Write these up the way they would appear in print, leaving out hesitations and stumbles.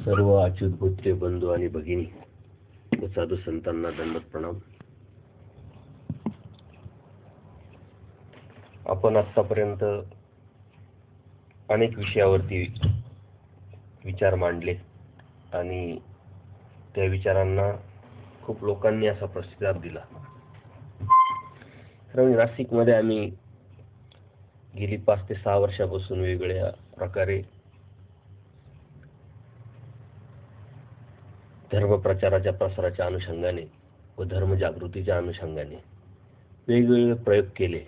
सर्व अच्युतपूज्य बंधू आणि भगिनी व साधू संतांना दंडवत प्रणाम. आपण आतापर्यंत अनेक विषयावरती विचार मांडले आणि त्या विचारांना खूप लोकांनी असा प्रतिसाद दिला. कारण नाशिकमध्ये आम्ही गेली 5 ते 6 वर्षापासून वेगवेगळ्या प्रकारे धर्म प्रचाराच्या प्रसाराच्या अनुषंगाने व धर्म जागृतीच्या अनुषंगाने वेगवेगळे प्रयोग केले.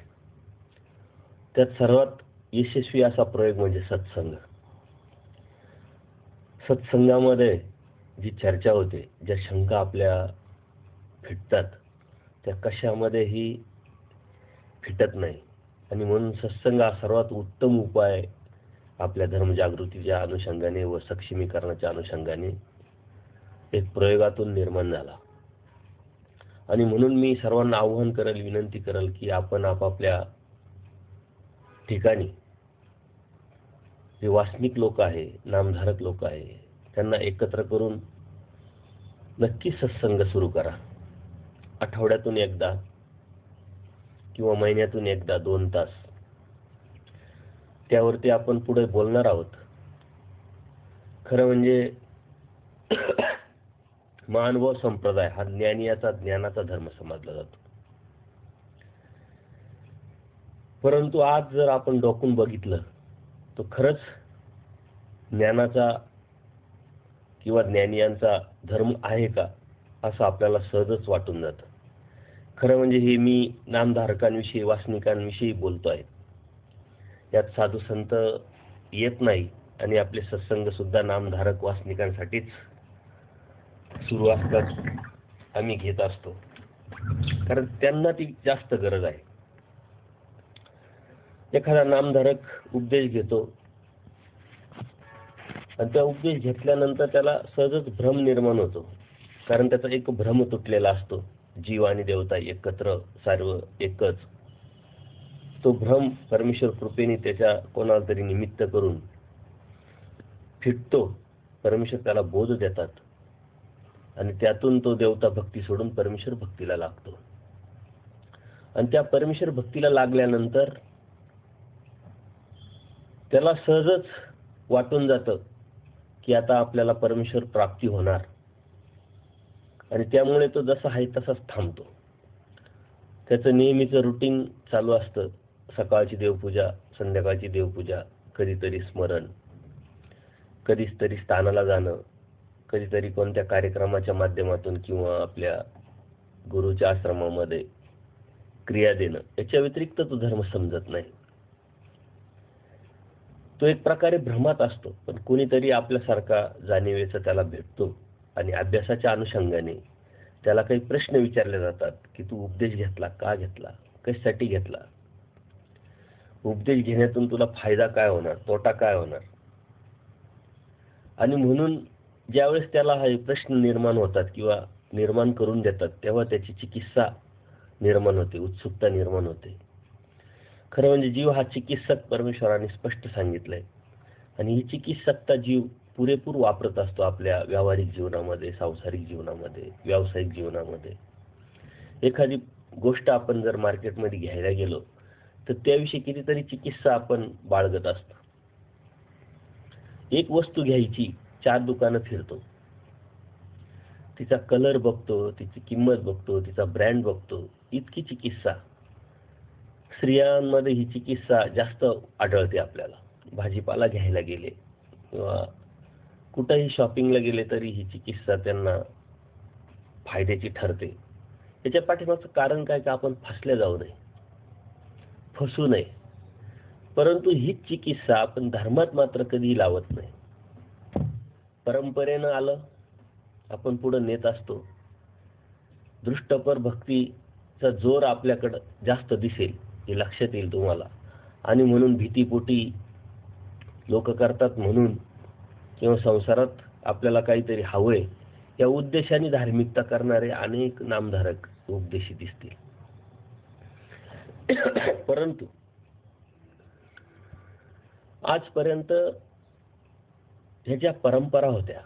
त्यात सर्वात यशस्वी असा प्रयोग म्हणजे सत्संग. सत्संगामध्ये जी चर्चा होते, ज्या शंका आपल्या फिटतात त्या कशामध्येही फिटत नाही आणि म्हणून सत्संग हा सर्वात उत्तम उपाय आपल्या धर्मजागृतीच्या अनुषंगाने व सक्षमीकरणाच्या अनुषंगाने एक प्रयोगातून निर्माण झाला. आणि म्हणून मी सर्वांना आवाहन करेल, विनंती करेल की आपण आपापल्या ठिकाणी जे वासनिक लोक आहे, नामधारक लोक आहे, त्यांना एकत्र करून नक्की सत्संग सुरू करा. आठवड्यातून एकदा किंवा महिन्यातून एकदा 2 तास त्यावरती आपण पुढे बोलणार आहोत. खरं म्हणजे मानव संप्रदाय हा ज्ञानाचा धर्म समजला जातो. परंतु आज जर आपण डोकून बघितलं तर खरंच ज्ञानाचा किंवा ज्ञानियांचा धर्म आहे का असं आपल्याला सहजच वाटून जातं. खरं म्हणजे हे मी नामधारकांविषयी, वासनिकांविषयी बोलतो आहे. यात साधू संत येत नाही आणि आपले सत्संग सुद्धा नामधारक वासनिकांसाठीच सुरू असतात, आम्ही घेत असतो. कारण त्यांना ती जास्त गरज आहे. एखादा नामधारक उपदेश घेतो आणि त्या उपदेश घेतल्यानंतर त्याला सहजच भ्रम निर्माण होतो. कारण त्याचा एक भ्रम तुटलेला असतो, जीव आणि देवता एकत्र, सर्व एकच. तो भ्रम परमेश्वर कृपेने त्याच्या कोणाला तरी निमित्त करून फिटतो. परमेश्वर त्याला बोध देतात आणि त्यातून तो देवता भक्ती सोडून परमेश्वर भक्तीला लागतो. आणि त्या परमेश्वर भक्तीला लागल्यानंतर त्याला सहजच वाटून जातं की आता आपल्याला परमेश्वर प्राप्ती होणार. आणि त्यामुळे तो जसा आहे तसाच थांबतो. त्याचं नेहमीचं रुटीन चालू असतं. सकाळची देवपूजा, संध्याकाळची देवपूजा, कधीतरी स्मरण, कधीच तरी स्थानाला जाणं, कधीतरी कोणत्या कार्यक्रमाच्या माध्यमातून किंवा आपल्या गुरुच्या आश्रमामध्ये क्रिया देणं. याच्या व्यतिरिक्त तो धर्म समजत नाही. तो एक प्रकारे भ्रमात असतो. पण कोणीतरी आपल्यासारखा जाणीवेचा त्याला भेटतो आणि अभ्यासाच्या अनुषंगाने त्याला काही प्रश्न विचारले जातात की तू उपदेश घेतला, का घेतला, कशासाठी घेतला, उपदेश घेण्यातून तुला फायदा काय होणार, तोटा काय होणार. आणि म्हणून ज्यावेळेस त्याला हा प्रश्न निर्माण होतात किंवा निर्माण करून देतात तेव्हा त्याची चिकित्सा निर्माण होते, उत्सुकता निर्माण होते. खरं म्हणजे जीव हा चिकित्सक परमेश्वराने स्पष्ट सांगितलंय आणि ही चिकित्सकता जीव पुरेपूर वापरत असतो आपल्या व्यावहारिक जीवनामध्ये, सांसारिक जीवनामध्ये, व्यावसायिक जीवनामध्ये. एखादी गोष्ट आपण जर मार्केटमध्ये घ्यायला गेलो तर त्याविषयी कितीतरी चिकित्सा आपण बाळगत असतो. एक वस्तू घ्यायची, 4 दुकानं फिरतो, तिचा कलर बघतो, तिची किंमत बघतो, तिचा ब्रँड बघतो. इतकी चिकित्सा स्त्रियांमध्ये ही चिकित्सा जास्त आढळते आपल्याला. भाजीपाला घ्यायला गेले किंवा कुठेही शॉपिंगला गेले तरी ही चिकित्सा त्यांना फायद्याची ठरते. याच्या पाठीमागचं कारण काय, का आपण फसले जाऊ नये, फसू नये. परंतु हीच चिकित्सा आपण धर्मात मात्र कधीही लावत नाही. परंपरेनं आलं, आपण पुढे नेत असतो. दृष्टपर भक्तीचा जोर आपल्याकडं जास्त दिसेल हे लक्षात येईल तुम्हाला. आणि म्हणून भीतीपोटी लोक करतात म्हणून, किंवा संसारात आपल्याला काहीतरी हवंय या उद्देशाने धार्मिकता करणारे अनेक नामधारक उपदेशी दिसतील. परंतु आजपर्यंत ह्या ज्या परंपरा होत्या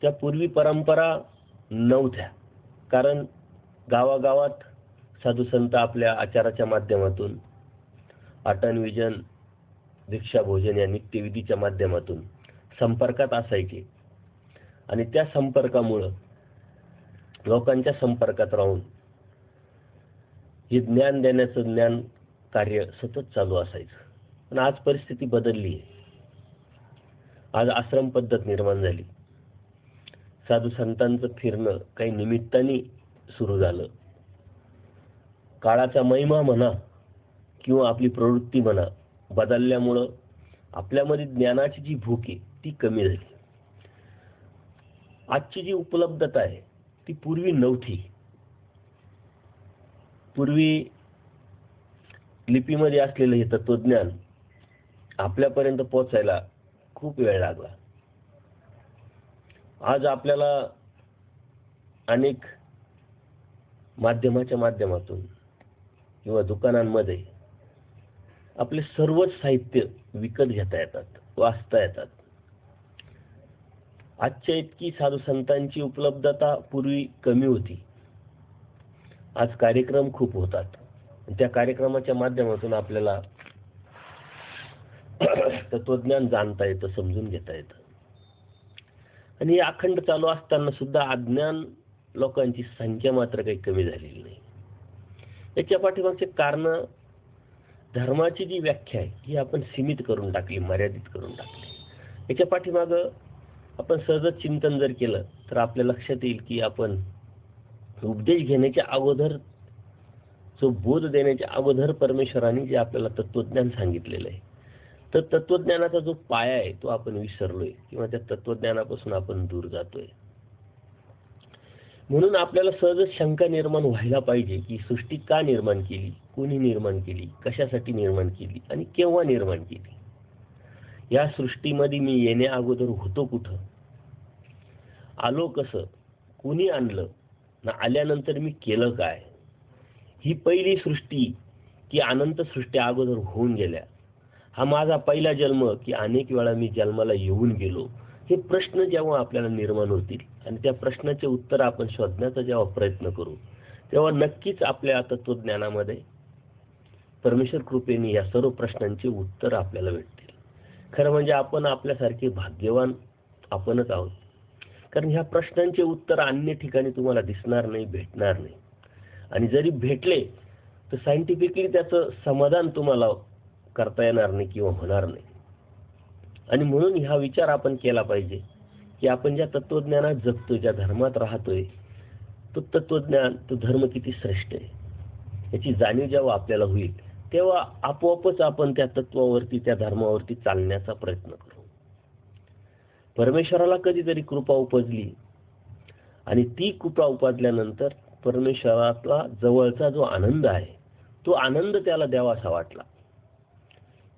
त्या पूर्वी परंपरा नव्हत्या, कारण गावागावात साधू संत आपल्या आचाराच्या माध्यमातून, आटन विजन, दीक्षा भोजन या नित्यविधीच्या माध्यमातून संपर्कात असायचे आणि त्या संपर्कामुळं लोकांच्या संपर्कात राहून हे ज्ञान देण्याचं ज्ञान कार्य सतत चालू असायचं. पण आज परिस्थिती बदलली आहे. आज आश्रम पद्धत निर्माण झाली. साधू संतांचं फिरणं काही निमित्ताने सुरू झालं. काळाचा महिमा म्हणा किंवा आपली प्रवृत्ती म्हणा बदलल्यामुळं आपल्यामध्ये ज्ञानाची जी भूक आहे ती कमी झाली. आजची जी उपलब्धता आहे ती पूर्वी नव्हती. पूर्वी लिपीमध्ये असलेलं हे तत्वज्ञान आपल्यापर्यंत पोहोचायला खूप वेळ लागला. आज आपल्याला अनेक माध्यमाच्या माध्यमातून किंवा दुकानांमध्ये आपले सर्वच साहित्य विकत घेता येतात, वाचता येतात. आजच्या इतकी साधू संतांची उपलब्धता पूर्वी कमी होती. आज कार्यक्रम खूप होतात. त्या कार्यक्रमाच्या माध्यमातून आपल्याला तत्वज्ञान जाणता येतं, समजून घेता येतं. आणि हे अखंड चालू असताना सुद्धा अज्ञान लोकांची संख्या मात्र काही कमी झालेली नाही. याच्या पाठीमागचे कारण धर्माची जी व्याख्या आहे ही आपण सीमित करून टाकली, मर्यादित करून टाकली. याच्या पाठीमाग आपण सहज चिंतन जर केलं तर आपल्या लक्षात येईल की आपण उपदेश घेण्याच्या अगोदर, जो बोध देण्याच्या अगोदर परमेश्वराने जे आपल्याला तत्वज्ञान सांगितलेलं आहे, तर तत्वज्ञानाचा जो पाया आहे तो आपण विसरलोय किंवा त्या तत्वज्ञानापासून आपण दूर जातोय. म्हणून आपल्याला सहज शंका निर्माण व्हायला पाहिजे की सृष्टी का निर्माण केली, कोणी निर्माण केली, कशासाठी निर्माण केली आणि केव्हा निर्माण केली. या सृष्टीमध्ये मी येण्या अगोदर होतो कुठं, आलो कसं, कोणी आणलं ना, आल्यानंतर मी केलं काय. ही पहिली सृष्टी की अनंत सृष्टी अगोदर होऊन गेल्या. हा माझा पहिला जन्म की अनेक वेळा मी जन्माला येऊन गेलो. हे प्रश्न जेव्हा आपल्याला निर्माण होतील आणि त्या प्रश्नाचे उत्तर आपण शोधण्याचा जेव्हा प्रयत्न करू, तेव्हा नक्कीच आपल्या तत्वज्ञानामध्ये परमेश्वर कृपेने या सर्व प्रश्नांची उत्तर आपल्याला भेटतील. खरं म्हणजे आपण आपल्यासारखे भाग्यवान आपणच आहोत, कारण ह्या प्रश्नांचे उत्तर अन्य ठिकाणी तुम्हाला दिसणार नाही, भेटणार नाही. आणि जरी भेटले तर सायंटिफिकली त्याचं समाधान तुम्हाला करता येणार नाही किंवा होणार नाही. आणि म्हणून हा विचार आपण केला पाहिजे की आपण ज्या तत्वज्ञानात जगतोय, ज्या धर्मात राहतोय, तो तत्वज्ञान, तो धर्म किती श्रेष्ठ आहे याची जाणीव जेव्हा आपल्याला होईल तेव्हा आपोआपच आपण त्या तत्वावरती, त्या धर्मावरती चालण्याचा प्रयत्न करू. परमेश्वराला कधीतरी कृपा उपजली आणि ती कृपा उपजल्यानंतर परमेश्वरातला जवळचा जो आनंद आहे तो आनंद त्याला द्यावासा वाटला.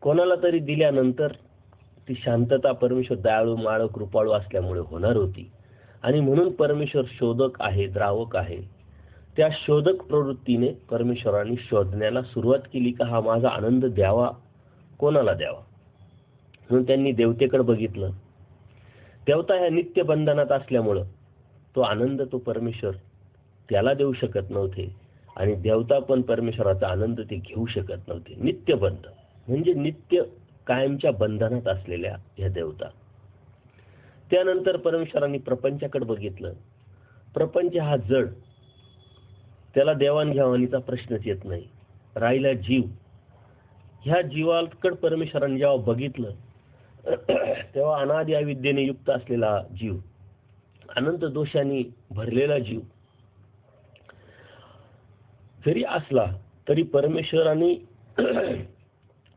कोणाला तरी दिल्यानंतर ती शांतता परमेश्वर दयाळू, माळ, कृपाळू असल्यामुळे होणार होती. आणि म्हणून परमेश्वर शोधक आहे, द्रावक आहे. त्या शोधक प्रवृत्तीने परमेश्वराने शोधण्याला सुरुवात केली का हा माझा आनंद द्यावा, कोणाला द्यावा. म्हणून त्यांनी देवतेकडे बघितलं. देवता ह्या नित्य बंधनात असल्यामुळं तो आनंद, तो परमेश्वर त्याला देऊ शकत नव्हते आणि देवता पण परमेश्वराचा आनंद ते घेऊ शकत नव्हते. नित्यबंध म्हणजे नित्य कायमच्या बंधनात असलेल्या ह्या देवता. त्यानंतर परमेश्वरांनी प्रपंचाकडे बघितलं. प्रपंच हा जड, त्याला देवाणघेवाणीचा प्रश्नच येत नाही. राहिला जीव. ह्या जीवाकडे परमेश्वरांनी जेव्हा बघितलं तेव्हा अनादि अविद्येने युक्त असलेला जीव, अनंत दोषांनी भरलेला जीव जरी असला तरी परमेश्वरांनी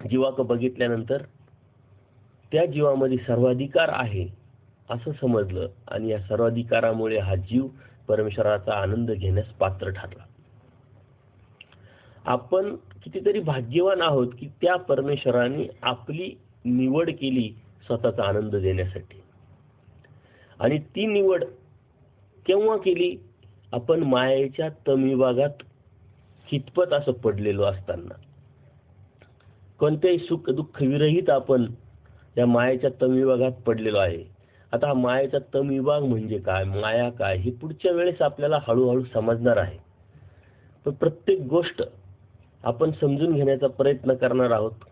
जीवाकडे बघितल्यानंतर त्या जीवामध्ये सर्वाधिकार आहे असं समजलं आणि या सर्वाधिकारामुळे हा जीव परमेश्वराचा आनंद घेण्यास पात्र ठरला. आपण कितीतरी भाग्यवान आहोत की त्या परमेश्वराने आपली निवड केली स्वतःचा आनंद देण्यासाठी. आणि ती निवड केव्हा केली? आपण मायेच्या तमविभागात हितपत असं पडलेलो असताना, कोणत्याही सुख दुःख विरहित आपण या मायेच्या तमविभागात पडलेलो आहे आता हा मायेचा तम विभाग म्हणजे काय, माया काय, हे पुढच्या वेळेस आपल्याला हळूहळू समजणार आहे. पण प्रत्येक गोष्ट आपण समजून घेण्याचा प्रयत्न करणार आहोत.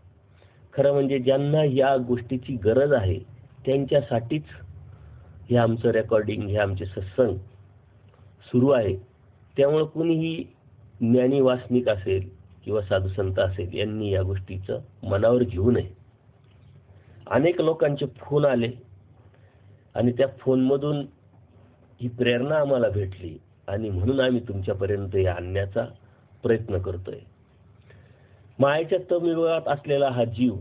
खरं म्हणजे ज्यांना या गोष्टीची गरज आहे त्यांच्यासाठीच हे आमचं रेकॉर्डिंग, हे आमचे सत्संग सुरू आहे. त्यामुळे कुणीही ज्ञानी वासनिक असेल किंवा साधू संत असेल यांनी या गोष्टीचं मनावर घेऊ नये. अनेक लोकांचे फोन आले आणि त्या फोनमधून ही प्रेरणा आम्हाला भेटली आणि म्हणून आम्ही तुमच्यापर्यंत हे आणण्याचा प्रयत्न करतोय. मायेच्या तमयुगात असलेला हा जीव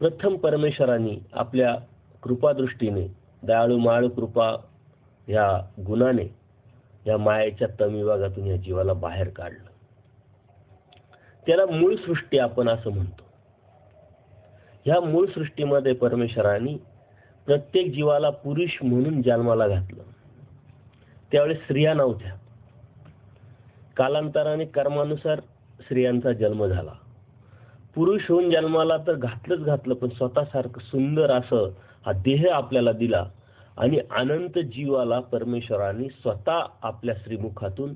प्रथम परमेश्वरांनी आपल्या कृपादृष्टीने, दयाळू माळू कृपा या गुणाने या मायेच्या तमयुगातून या जीवाला बाहेर काढलं. त्याला मूळ सृष्टी आपण असं म्हणतो. ह्या मूळ सृष्टीमध्ये परमेश्वरांनी प्रत्येक जीवाला पुरुष म्हणून जन्माला घातलं. त्यावेळेस स्त्रिया नव्हत्या. कालांतराने कर्मानुसार स्त्रियांचा जन्म झाला. पुरुष होऊन जन्माला तर घातलं, पण स्वतःसारखं सुंदर असं हा देह आपल्याला दिला आणि अनंत जीवाला परमेश्वरांनी स्वतः आपल्या श्रीमुखातून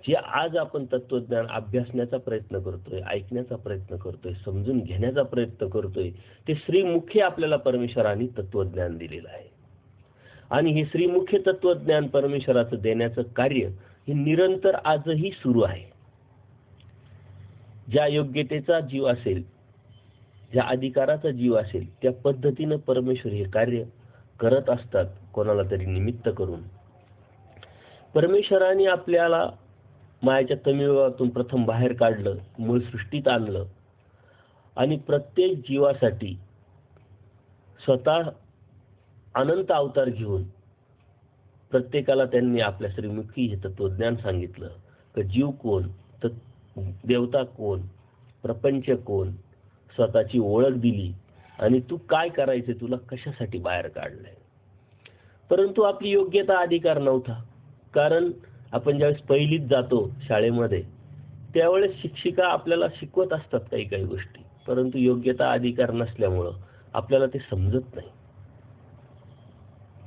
जे आज आपण तत्वज्ञान अभ्यासण्याचा प्रयत्न करतोय, ऐकण्याचा प्रयत्न करतोय, समजून घेण्याचा प्रयत्न करतोय, ते श्रीमुखे आपल्याला परमेश्वरांनी तत्वज्ञान दिलेलं आहे. आणि हे श्रीमुखे तत्वज्ञान परमेश्वराचं देण्याचं कार्य हे निरंतर आजही सुरू आहे. ज्या योग्यतेचा जीव असेल, ज्या अधिकाराचा जीव असेल, त्या पद्धतीनं परमेश्वर हे कार्य करत असतात, कोणाला तरी निमित्त करून. परमेश्वराने आपल्याला मायाच्या तमयुगातून प्रथम बाहेर काढलं, मूळ सृष्टीत आणलं आणि प्रत्येक जीवासाठी स्वतः अनंत अवतार घेऊन प्रत्येकाला त्यांनी आपल्या श्रीमुखी हे तत्वज्ञान सांगितलं की जीव कोण, तर देवता कोण, प्रपंच कोण, स्वतःची ओळख दिली आणि तू काय करायचे, तुला कशासाठी बाहेर काढलंय. परंतु आपली योग्यता अधिकार नव्हता. कारण आपण ज्यावेळेस पहिलीत जातो शाळेमध्ये त्यावेळेस शिक्षिका आपल्याला शिकवत असतात काही काही गोष्टी, परंतु योग्यता अधिकार नसल्यामुळं आपल्याला ते समजत नाही.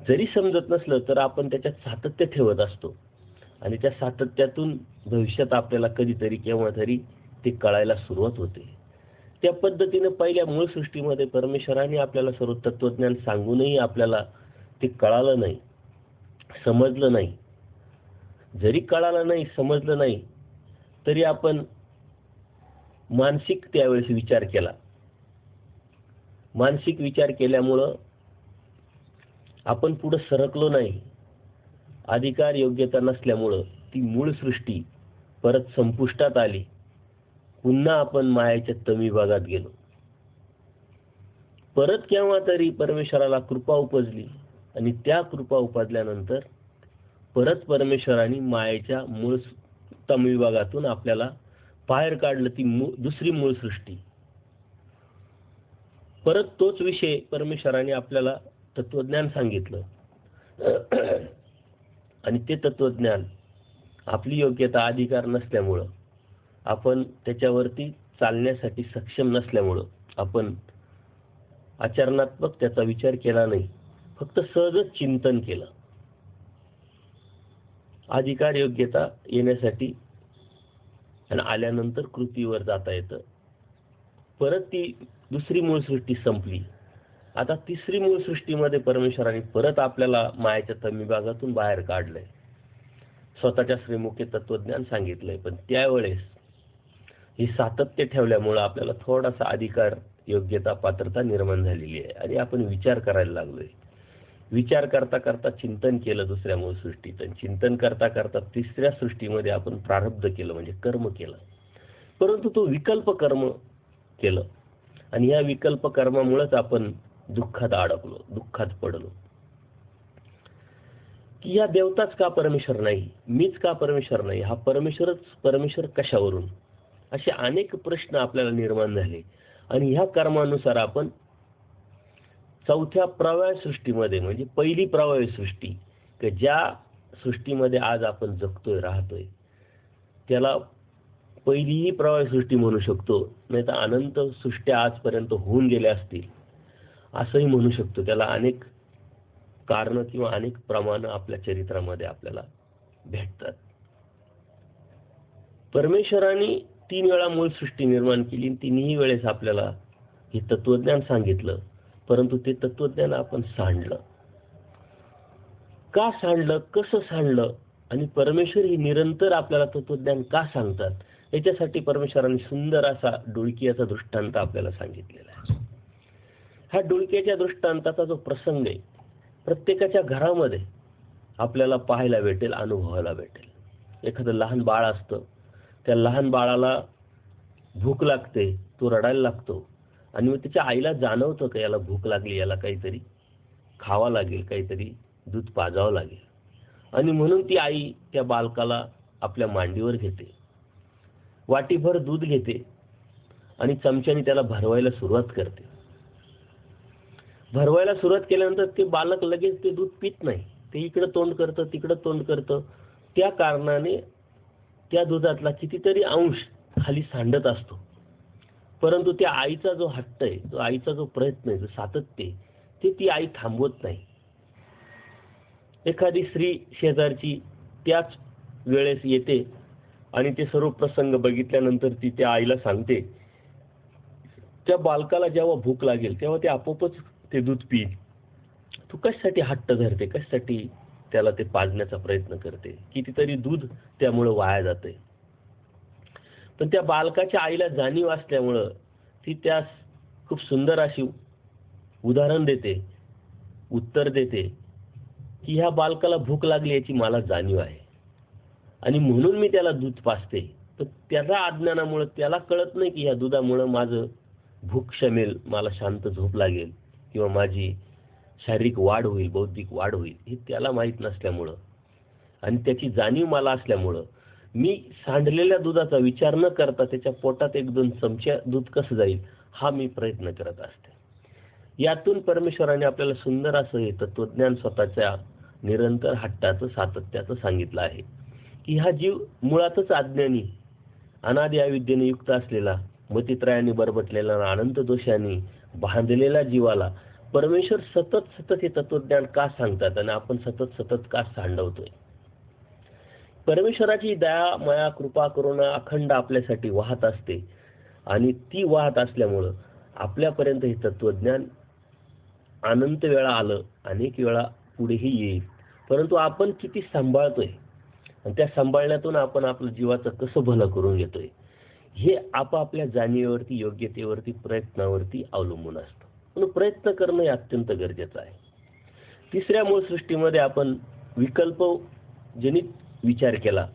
जरी समजत नसलं तर आपण त्याच्यात सातत्य ठेवत असतो आणि त्या सातत्यातून भविष्यात आपल्याला कधीतरी केव्हा तरी ते कळायला सुरुवात होते. त्या पद्धतीने पहिल्या मूळ सृष्टीमध्ये परमेश्वराने आपल्याला सर्व तत्वज्ञान सांगूनही आपल्याला ते कळालं नाही, समजलं नाही. जरी कळालं नाही, समजलं नाही, तरी आपण मानसिक त्यावेळेस विचार केला. मानसिक विचार केल्यामुळं आपण पुढे सरकलो नाही. अधिकार योग्यता नसल्यामुळं ती मूळ सृष्टी परत संपुष्टात आली. पुन्हा आपण मायाच्या तमविभागात गेलो. परत केव्हा तरी परमेश्वराला कृपा उपजली आणि त्या कृपा उपजल्यानंतर परत परमेश्वराने मायेच्या मूळ तमविभागातून आपल्याला बाहेर काढलं, ती दुसरी मूळ सृष्टी. परत तोच विषय परमेश्वराने आपल्याला तत्वज्ञान सांगितलं आणि ते तत्वज्ञान आपली योग्यता अधिकार नसल्यामुळं, आपण त्याच्यावरती चालण्यासाठी सक्षम नसल्यामुळं आपण आचरणात्मक त्याचा विचार केला नाही, फक्त सहजच चिंतन केलं. अधिकार योग्यता येण्यासाठी आणि आल्यानंतर कृतीवर जाता येतं. परत ती दुसरी मूळ सृष्टी संपली. आता तिसरी मूळ सृष्टीमध्ये परमेश्वराने परत आपल्याला मायाच्या तमविभागातून बाहेर काढलंय, स्वतःच्या श्रीमुखे तत्वज्ञान सांगितलंय. पण त्यावेळेस हे सातत्य ठेवल्यामुळं आपल्याला थोडासा अधिकार योग्यता पात्रता निर्माण झालेली आहे आणि आपण विचार करायला लागलोय. विचार करता करता चिंतन केलं दुसऱ्या मूळ सृष्टीचं, चिंतन करता करता तिसऱ्या सृष्टीमध्ये आपण प्रारब्ध केलं, म्हणजे कर्म केलं. परंतु तो विकल्प कर्म केलं आणि या विकल्प कर्मामुळेच आपण दुःखात अडकलो, दुःखात पडलो. की या देवताच का परमेश्वर नाही, मीच का परमेश्वर नाही, हा परमेश्वर कशावरून, असे अनेक प्रश्न आपल्याला निर्माण झाले. आणि ह्या कर्मानुसार आपण चौथ्या प्रवाह सृष्टीमध्ये, म्हणजे पहिली प्रवाह सृष्टी की ज्या सृष्टीमध्ये आज आपण जगतोय, राहतोय, त्याला पहिलीही प्रवाह सृष्टी म्हणू शकतो, नाही तर अनंत सृष्ट्या आजपर्यंत होऊन गेल्या असतील असंही म्हणू शकतो. त्याला अनेक कारणं किंवा अनेक प्रमाणं आपल्या चरित्रामध्ये आपल्याला भेटतात. परमेश्वराने 3 वेळा मूळ सृष्टी निर्माण केली आणि तिन्ही वेळेस आपल्याला हे तत्वज्ञान सांगितलं, परंतु ते तत्वज्ञान आपण सांडलं. का सांडलं, कसं सांडलं आणि परमेश्वर ही निरंतर आपल्याला तत्वज्ञान का सांगतात, याच्यासाठी परमेश्वराने सुंदर असा डोळकियाचा दृष्टांत आपल्याला सांगितलेला आहे. हा डोळक्याच्या दृष्टांताचा जो प्रसंग आहे, प्रत्येकाच्या घरामध्ये आपल्याला पाहायला भेटेल, अनुभवायला भेटेल. एखादं लहान बाळ असतं, त्या लहान बाळाला भूक लागते, तो रडायला लागतो आणि मग त्याच्या आईला जाणवतं की याला भूक लागली, याला काहीतरी खावं लागेल, काहीतरी दूध पाजावं लागेल. आणि म्हणून ती आई त्या बालकाला आपल्या मांडीवर घेते, वाटीभर दूध घेते आणि चमच्याने त्याला भरवायला सुरुवात करते. भरवायला सुरुवात केल्यानंतर ते बालक लगेच ते दूध पित नाही. ते इकडं तोंड करतं, तिकडं तोंड करतं. त्या कारणाने त्या दुधातला कितीतरी अंश खाली सांडत असतो. परंतु त्या आईचा जो हट्ट आहे, तो आईचा जो प्रयत्न आहे, जो सातत्य आहे, ते ती आई थांबवत नाही. एखादी स्त्री शेजारची त्याच वेळेस येते आणि ते सर्व प्रसंग बघितल्यानंतर ती त्या आईला सांगते, त्या बालकाला जेव्हा भूक लागेल तेव्हा ते आपोआपच ते दूध पिईल. तू कशासाठी हट्ट धरते, कशासाठी त्याला ते पाजण्याचा प्रयत्न करते, कितीतरी दूध त्यामुळे वाया जाते. पण त्या बालकाच्या आईला जाणीव असल्यामुळं ती त्यास खूप सुंदर अशी उदाहरण देते, उत्तर देते की ह्या बालकाला भूक लागली याची मला जाणीव आहे आणि म्हणून मी त्याला दूध पाजते. तर त्याच्या अज्ञानामुळे त्याला कळत नाही की ह्या दुधामुळं माझं भूक शमेल, मला शांत झोप लागेल किंवा माझी शारीरिक वाढ होईल, बौद्धिक वाढ होईल, हे त्याला माहीत नसल्यामुळं आणि त्याची जाणीव मला असल्यामुळं मी सांडलेल्या दुधाचा विचार न करता त्याच्या पोटात 1-2 चमचे दूध कसं जाईल हा मी प्रयत्न करत असते. यातून परमेश्वराने आपल्याला सुंदर असं हे तत्वज्ञान स्वतःच्या निरंतर हट्टाचं, सातत्याचं सांगितलं आहे की हा जीव मुळातच अज्ञानी, अनादि अविद्येने युक्त असलेला, मतित्रयाने बरबटलेला, अनंत दोषांनी बांधलेला जीवाला परमेश्वर सतत सतत हे तत्वज्ञान का सांगतात आणि आपण सतत सतत का सांडवतोय. परमेश्वराची दया, माया, कृपा, करुणा अखंड आपल्यासाठी वाहत असते आणि ती वाहत असल्यामुळं आपल्यापर्यंत हे तत्वज्ञान अनंत वेळा आलं, अनेक वेळा पुढेही येईल. परंतु आपण किती सांभाळतोय आणि त्या सांभाळण्यातून आपण आपलं जीवाचं कसं भलं करून घेतोय, हे आपापल्या जाणीवेवरती, योग्यतेवरती, प्रयत्नावरती अवलंबून असतं. म्हणून प्रयत्न करणं हे अत्यंत गरजेचं आहे. तिसऱ्या मूळ सृष्टीमध्ये आपण विकल्पजनित विचार केला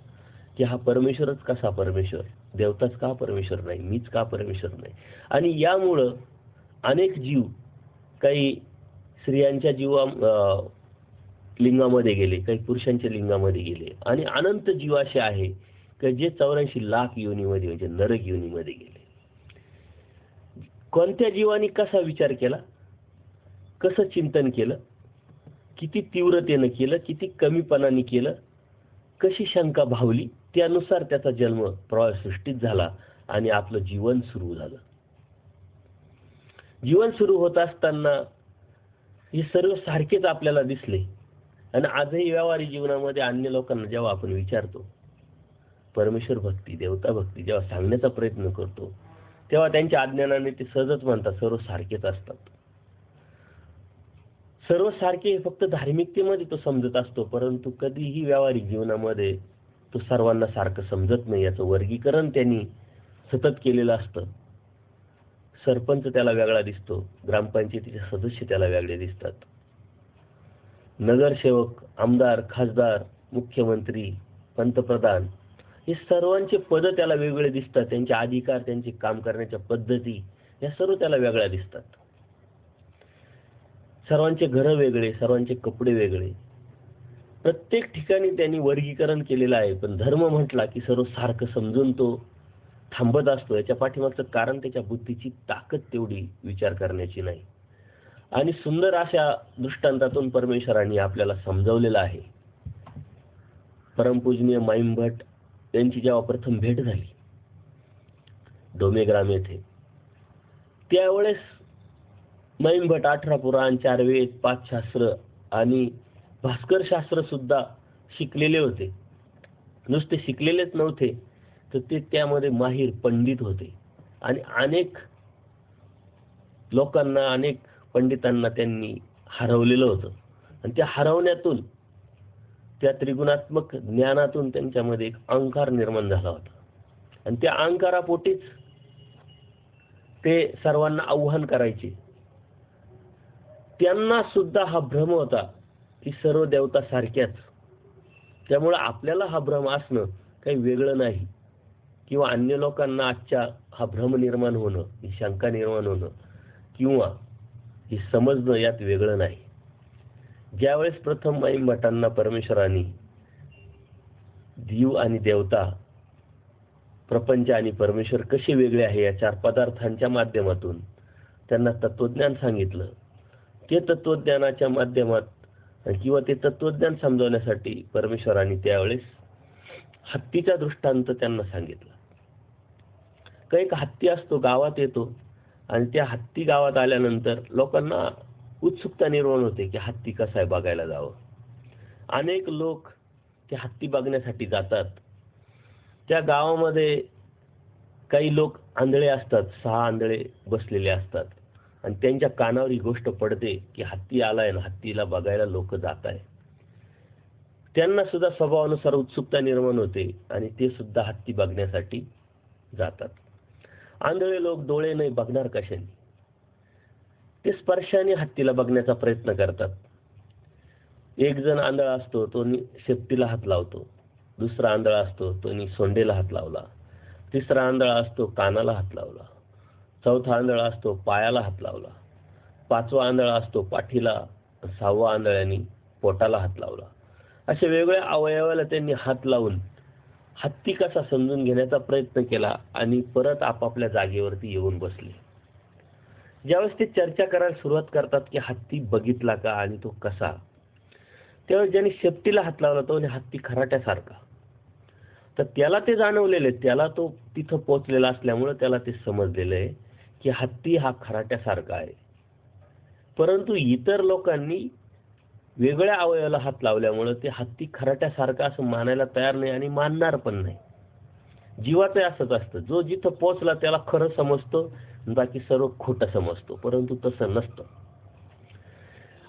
की हा परमेश्वरच कसा परमेश्वर, देवताच का परमेश्वर नाही, मीच का परमेश्वर नाही. आणि यामुळं अनेक जीव काही स्त्रियांच्या लिंगामध्ये गेले, काही पुरुषांच्या लिंगामध्ये गेले आणि अनंत जीव असे आहे की जे 84 लाख योनीमध्ये म्हणजे नरक योनीमध्ये गेले. कोणत्या जीवानी कसा विचार केला, कसं चिंतन केलं, किती तीव्रतेनं केलं, किती कमीपणाने केलं, कशी शंका भावली, त्यानुसार त्याचा जन्म प्रवाह सृष्टीत झाला आणि आपलं जीवन सुरू झालं. जीवन सुरू होत असताना हे सर्व सारखेच आपल्याला दिसले आणि आजही व्यावहारिक जीवनामध्ये अन्य लोकांना जेव्हा आपण विचारतो परमेश्वर भक्ती, देवता भक्ती जेव्हा सांगण्याचा प्रयत्न करतो, तेव्हा त्यांच्या अज्ञानाने ते सहजच म्हणतात सर्व सारखेच असतात. सर्व सारखे फक्त धार्मिकतेमध्ये तो समजत असतो, परंतु कधीही व्यावहारिक जीवनामध्ये तो सर्वांना सारखं समजत नाही. याचं वर्गीकरण त्यांनी सतत केलेलं असतं. सरपंच त्याला वेगळा दिसतो, ग्रामपंचायतीचे सदस्य त्याला वेगळे दिसतात, नगरसेवक, आमदार, खासदार, मुख्यमंत्री, पंतप्रधान हे सर्वांचे पद त्याला वेगळे दिसतात. त्यांचे अधिकार, त्यांचे काम करण्याच्या पद्धती या सर्व त्याला वेगळ्या दिसतात. सर्वांचे घरं वेगळे, सर्वांचे कपडे वेगळे, प्रत्येक ठिकाणी त्यांनी वर्गीकरण केलेलं आहे. पण धर्म म्हटला की सर्व सारखं समजून तो थांबत असतो. याच्या पाठीमागचं कारण त्याच्या बुद्धीची ताकद तेवढी विचार करण्याची नाही. आणि सुंदर अशा दृष्टांतातून परमेश्वरांनी आपल्याला समजावलेलं आहे. परमपूजनीय माईम भट यांची जेव्हा प्रथम भेट झाली डोमेग्राम येथे, त्यावेळेस माईम भट 18 पुराण, 4 वेद, 5 शास्त्र आणि भास्कर शास्त्र सुद्धा शिकलेले होते. नुसते शिकलेलेच नव्हते तर ते त्यामध्ये माहीर पंडित होते आणि अनेक लोकांना, अनेक पंडितांना त्यांनी हरवलेलं होतं आणि त्या हरवण्यातून, त्या त्रिगुणात्मक ज्ञानातून त्यांच्यामध्ये एक अहंकार निर्माण झाला होता आणि त्या अहंकारापोटीच ते सर्वांना आव्हान करायचे. त्यांना सुद्धा हा भ्रम होता की सर्व देवता सारख्याच, त्यामुळे आपल्याला हा भ्रम असणं काही वेगळं नाही किंवा अन्य लोकांना आजच्या हा भ्रम निर्माण होणं, ही शंका निर्माण होणं किंवा ही समजणं यात वेगळं नाही. ज्यावेळेस प्रथम माई भटांना परमेश्वरांनी जीव आणि देवता, प्रपंच आणि परमेश्वर कसे वेगळे आहे या चार पदार्थांच्या माध्यमातून त्यांना तत्वज्ञान सांगितलं, ते तत्वज्ञानाच्या माध्यमात किंवा ते तत्वज्ञान समजवण्यासाठी परमेश्वरांनी त्यावेळेस हत्तीचा दृष्टांत त्यांना सांगितला. काही एक हत्ती असतो, गावात येतो आणि त्या हत्ती गावात आल्यानंतर लोकांना उत्सुकता निर्माण होते की हत्ती कसा आहे बघायला जावं. अनेक लोक ते हत्ती बघण्यासाठी जातात. त्या गावामध्ये काही लोक आंधळे असतात, 6 आंधळे बसलेले असतात आणि त्यांच्या कानावर ही गोष्ट पडते की हत्ती आलाय ना, हत्तीला बघायला लोक जात आहे. त्यांना सुद्धा स्वभावानुसार उत्सुकता निर्माण होते आणि ते सुद्धा हत्ती बघण्यासाठी जातात. आंधळे लोक डोळे नाही बघणार कशाने, ते स्पर्शाने हत्तीला बघण्याचा प्रयत्न करतात. एक जण आंधळा असतो, तो शेपटीला हात लावतो. दुसरा आंधळा असतो, तो सोंडेला हात लावला. तिसरा आंधळा असतो, कानाला हात लावला. चौथा आंधळा असतो, पायाला हात लावला. 5वा आंधळा असतो, पाठीला. 6वा आंधळ्यानी पोटाला हात लावला. अशा वेगवेगळ्या अवयवाला त्यांनी हात लावून हत्ती कसा समजून घेण्याचा प्रयत्न केला आणि परत आपापल्या जागेवरती येऊन बसले. ज्यावेळेस ते चर्चा करायला सुरुवात करतात की हत्ती बघितला का आणि तो कसा, त्यावेळेस ज्यांनी शेपटीला हात लावला तो हत्ती खराट्यासारखा. तर त्याला ते जाणवलेले, त्याला तो तिथं पोहोचलेला असल्यामुळे त्याला ते समजलेलं आहे की हत्ती हा खराट्यासारखा आहे. परंतु इतर लोकांनी वेगळ्या अवयवाला हात लावल्यामुळे ते हत्ती खराट्यासारखा असं मानायला तयार नाही आणि मानणार पण नाही. जीवाचं असंच असतं, जो जिथं पोहोचला त्याला खरं समजतो, बाकी सर्व खोटं समजतो. परंतु तसं नसतं.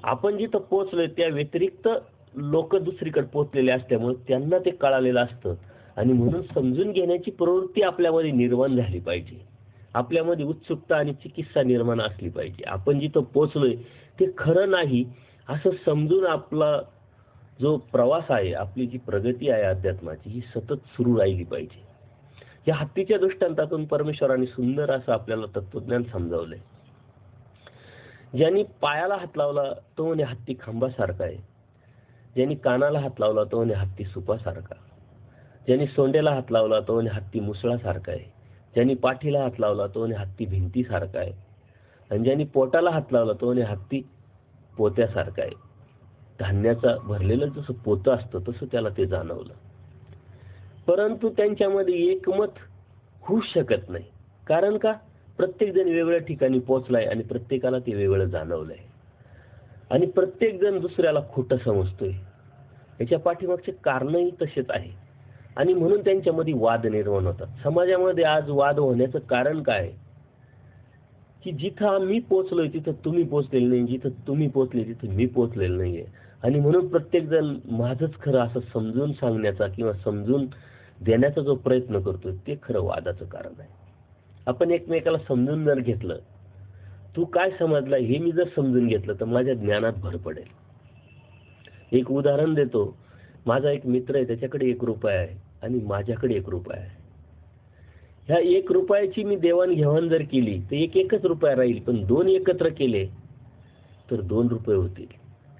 आपण जिथं पोहोचलोय त्या व्यतिरिक्त लोक दुसरीकडे पोहोचलेले असल्यामुळे त्यांना ते कळालेलं असतं आणि म्हणून समजून घेण्याची प्रवृत्ती आपल्यामध्ये निर्माण झाली पाहिजे. आपल्यामध्ये उत्सुकता आणि चिकित्सा निर्माण असली पाहिजे. आपण जिथं पोहोचलोय ते खरं नाही असं समजून आपला जो प्रवास आहे, आपली जी प्रगती आहे अध्यात्माची, ही सतत सुरू राहिली पाहिजे. या हत्तीच्या दृष्टांतातून परमेश्वराने सुंदर असं आपल्याला तत्वज्ञान समजावलंय. ज्यांनी पायाला हात लावला तो म्हणे हत्ती खांबासारखा आहे. ज्यांनी कानाला हात लावला तो म्हणे हत्ती सुपासारखा. ज्यांनी सोंडेला हात लावला तो म्हणे हत्ती मुसळासारखा आहे. ज्यांनी पाठीला हात लावला तो म्हणे हत्ती भिंतीसारखा आहे. आणि ज्यांनी पोटाला हात लावला तो म्हणे हत्ती पोत्यासारखा आहे. धान्याचा भरलेलं जसं पोतं असतं तसं त्याला ते जाणवलं. परंतु त्यांच्यामध्ये एकमत होऊ शकत नाही. कारण का? प्रत्येक जण वेगळ्या ठिकाणी पोहोचलाय आणि प्रत्येकाला ते वेगळं जाणवलंय आणि प्रत्येक जण दुसऱ्याला खोटं समजतोय. याच्या पाठीमागचे कारणही तसेच आहे आणि म्हणून त्यांच्यामध्ये वाद निर्माण होतात. समाजामध्ये आज वाद होण्याचं कारण काय? की जिथं मी पोहोचलोय तिथं तुम्ही पोहोचलेले नाही, जिथं तुम्ही पोहोचले तिथं मी पोहोचलेलं नाहीये आणि म्हणून प्रत्येक जण माझंच खरं असं समजून सांगण्याचा किंवा समजून देण्याचा जो प्रयत्न करतोय ते खरं वादाचं कारण आहे. आपण एकमेकाला समजून जर घेतलं, तू काय समजला हे मी जर समजून घेतलं तर माझ्या ज्ञानात भर पडेल. एक उदाहरण देतो. माझा एक मित्र आहे, त्याच्याकडे 1 रुपया आहे आणि माझ्याकडे 1 रुपया आहे. ह्या 1 रुपयाची मी देवाणघेवाण जर केली तर एकच रुपया राहील, पण 2 एकत्र केले तर 2 रुपये होतील.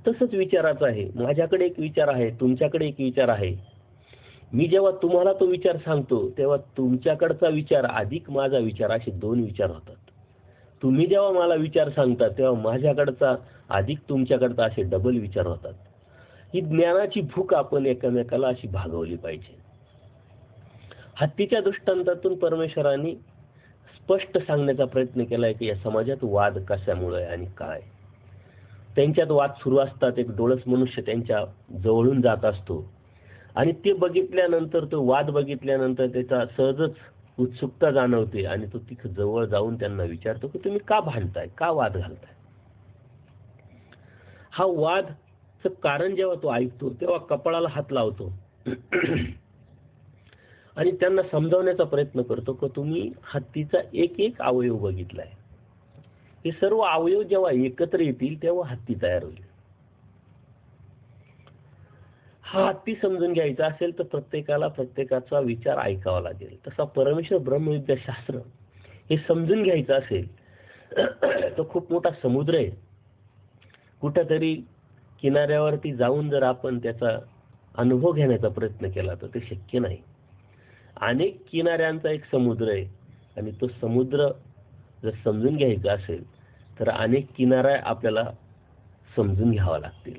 तसंच विचाराचं आहे. माझ्याकडे एक विचार आहे, तुमच्याकडे एक विचार आहे. मी जेव्हा तुम्हाला तो विचार सांगतो तेव्हा तुमच्याकडचा विचार अधिक माझा विचार असे 2 विचार होतात. तुम्ही जेव्हा मला विचार सांगता तेव्हा माझ्याकडचा अधिक तुमच्याकडचा असे डबल विचार होतात. ही ज्ञानाची भूक आपण एकमेकाला अशी भागवली पाहिजे. हत्तीच्या दृष्टांतातून परमेश्वरांनी स्पष्ट सांगण्याचा प्रयत्न केलाय की या समाजात वाद कशामुळे आणि काय. त्यांच्यात वाद सुरू असतात. एक डोळस मनुष्य त्यांच्या जवळून जात असतो आणि ते बघितल्यानंतर, तो वाद बघितल्यानंतर त्याचा सहजच उत्सुकता जाणवते आणि तो तिथं जवळ जाऊन त्यांना विचारतो की तुम्ही का भांडताय, का वाद घालताय. हा वादचं कारण जेव्हा तो ऐकतो तेव्हा कपाळाला हात लावतो आणि त्यांना समजावण्याचा प्रयत्न करतो की तुम्ही हत्तीचा एक एक अवयव बघितलाय. हे सर्व अवयव जेव्हा एकत्र येतील तेव्हा हत्ती तयार होईल. हा हत्ती समजून घ्यायचा असेल तर प्रत्येकाला प्रत्येकाचा विचार ऐकावा लागेल. तसा परमेश्वर ब्रह्मविद्याशास्त्र हे समजून घ्यायचं असेल तो खूप मोठा समुद्र आहे. कुठेतरी किनाऱ्यावरती जाऊन जर आपण त्याचा अनुभव घेण्याचा प्रयत्न केला तर ते शक्य नाही. अनेक किनाऱ्यांचा एक समुद्र आहे आणि तो समुद्र जर समजून घ्यायचा असेल तर अनेक किनाऱ्या आपल्याला समजून घ्यावा लागतील.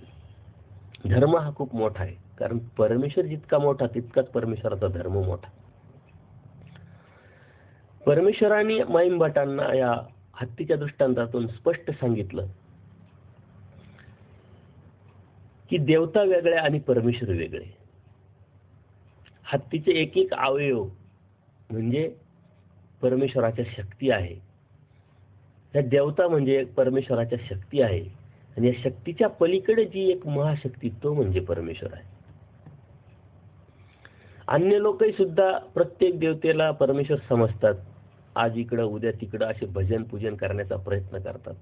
धर्म हा खूप मोठा आहे, कारण परमेश्वर जितका मोठा तितकाच परमेश्वराचा धर्म मोठा. परमेश्वराने माईंभटांना या हत्तीच्या दृष्टांतातून स्पष्ट सांगितलं की देवता वेगळ्या आणि परमेश्वर वेगळे. हत्तीचे एक एक अवयव म्हणजे परमेश्वराच्या शक्ती आहे. या देवता म्हणजे परमेश्वराच्या शक्ती आहे आणि या शक्तीच्या पलीकडे जी एक महाशक्ती तो म्हणजे परमेश्वर आहे. अन्य लोकही सुद्धा प्रत्येक देवतेला परमेश्वर समजतात. आज इकडं उद्या तिकडं असे भजन पूजन करण्याचा प्रयत्न करतात.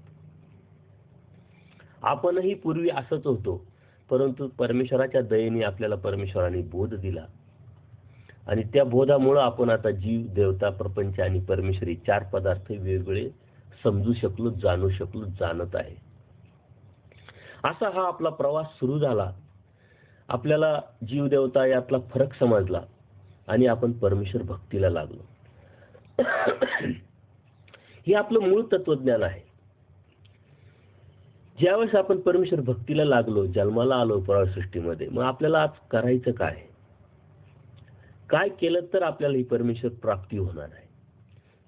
आपणही पूर्वी असंच होतो, परंतु परमेश्वराच्या दयेने आपल्याला परमेश्वराने बोध दिला आणि त्या बोधामुळे आपण आता जीव, देवता, प्रपंच आणि परमेश्वरी चार पदार्थ वेगळे समजू शकलो, जाणू शकलो, जाणत आहे. असा हा आपला प्रवास सुरू झाला. आपल्याला जीव देवता यातला फरक समजला आणि आपण परमेश्वर भक्तीला लागलो. हे आपलं मूळ तत्वज्ञान आहे. ज्यावेळेस आपण परमेश्वर भक्तीला लागलो, जन्माला आलो परसृष्टीमध्ये, मग आपल्याला आज करायचं काय? काय केलं तर आपल्याला ही परमेश्वर प्राप्ती होणार आहे?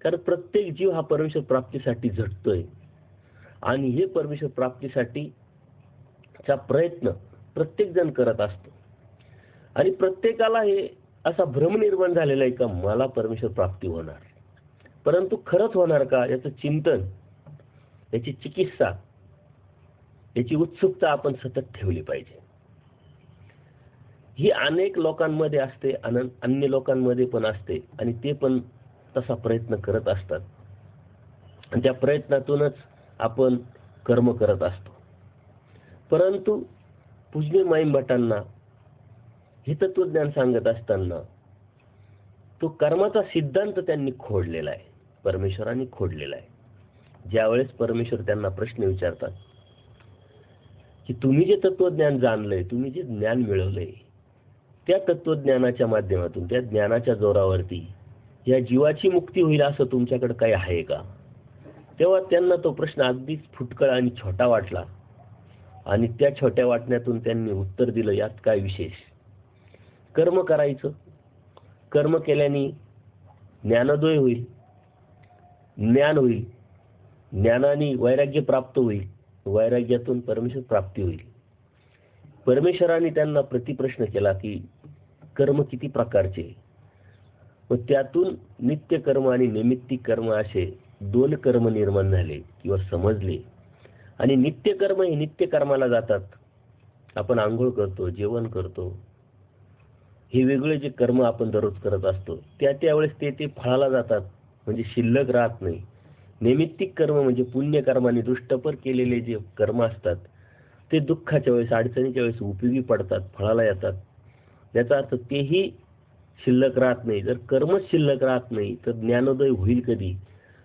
कारण प्रत्येक जीव हा परमेश्वर प्राप्तीसाठी झटतोय आणि हे परमेश्वर प्राप्तीसाठी चा प्रयत्न प्रत्येक जण करत असतो आणि प्रत्येकाला हे असा भ्रम निर्माण झालेला आहे का मला परमेश्वर प्राप्ती होणार, परंतु खरंच होणार का याचं चिंतन, याची चिकित्सा, याची उत्सुकता आपण सतत ठेवली पाहिजे. ही अनेक लोकांमध्ये असते, अन्य लोकांमध्ये पण असते आणि ते पण तसा प्रयत्न करत असतात आणि त्या प्रयत्नातूनच आपण कर्म करत असतो. परंतु पूज्य माईंभटांना हे तत्वज्ञान सांगत असताना तो कर्माचा सिद्धांत त्यांनी खोडलेला आहे, परमेश्वरांनी खोडलेला आहे. ज्यावेळेस परमेश्वर त्यांना प्रश्न विचारतात की तुम्ही जे तत्वज्ञान जाणलंय, तुम्ही जे ज्ञान मिळवलंय, त्या तत्वज्ञानाच्या माध्यमातून, त्या ज्ञानाच्या जोरावरती या जीवाची मुक्ती होईल असं तुमच्याकडे काही आहे का? तेव्हा त्यांना तो प्रश्न अगदीच फुटकळ आणि छोटा वाटला आणि त्या छोट्या वाटण्यातून त्यांनी उत्तर दिलं, यात काय विशेष? कर्म करायचं, कर्म केल्याने ज्ञानोदय होईल, ज्ञान होईल, ज्ञानाने वैराग्य प्राप्त होईल, वैराग्यातून परमेश्वर प्राप्ती होईल. परमेश्वराने त्यांना प्रतिप्रश्न केला की कर्म किती प्रकारचे, व त्यातून नित्य कर्म आणि नैमित्तिक कर्म असे दोन कर्म निर्माण झाले किंवा समजले. आणि नित्य कर्म हे नित्य कर्माला जातात. आपण आंघोळ करतो, जेवण करतो, हे वेगळे जे कर्म आपण दररोज करत असतो त्यावेळेस ते फळाला जातात, म्हणजे शिल्लक राहत नाही. नैमित्तिक कर्म म्हणजे पुण्यकर्माने दृष्टपर केलेले जे कर्म असतात ते दुःखाच्या वेळेस, अडचणीच्या वेळेस उपयोगी पडतात, फळाला येतात. याचा अर्थ तेही शिल्लक राहत नाही. जर कर्मच शिल्लक राहत नाही तर ज्ञानोदय होईल कधी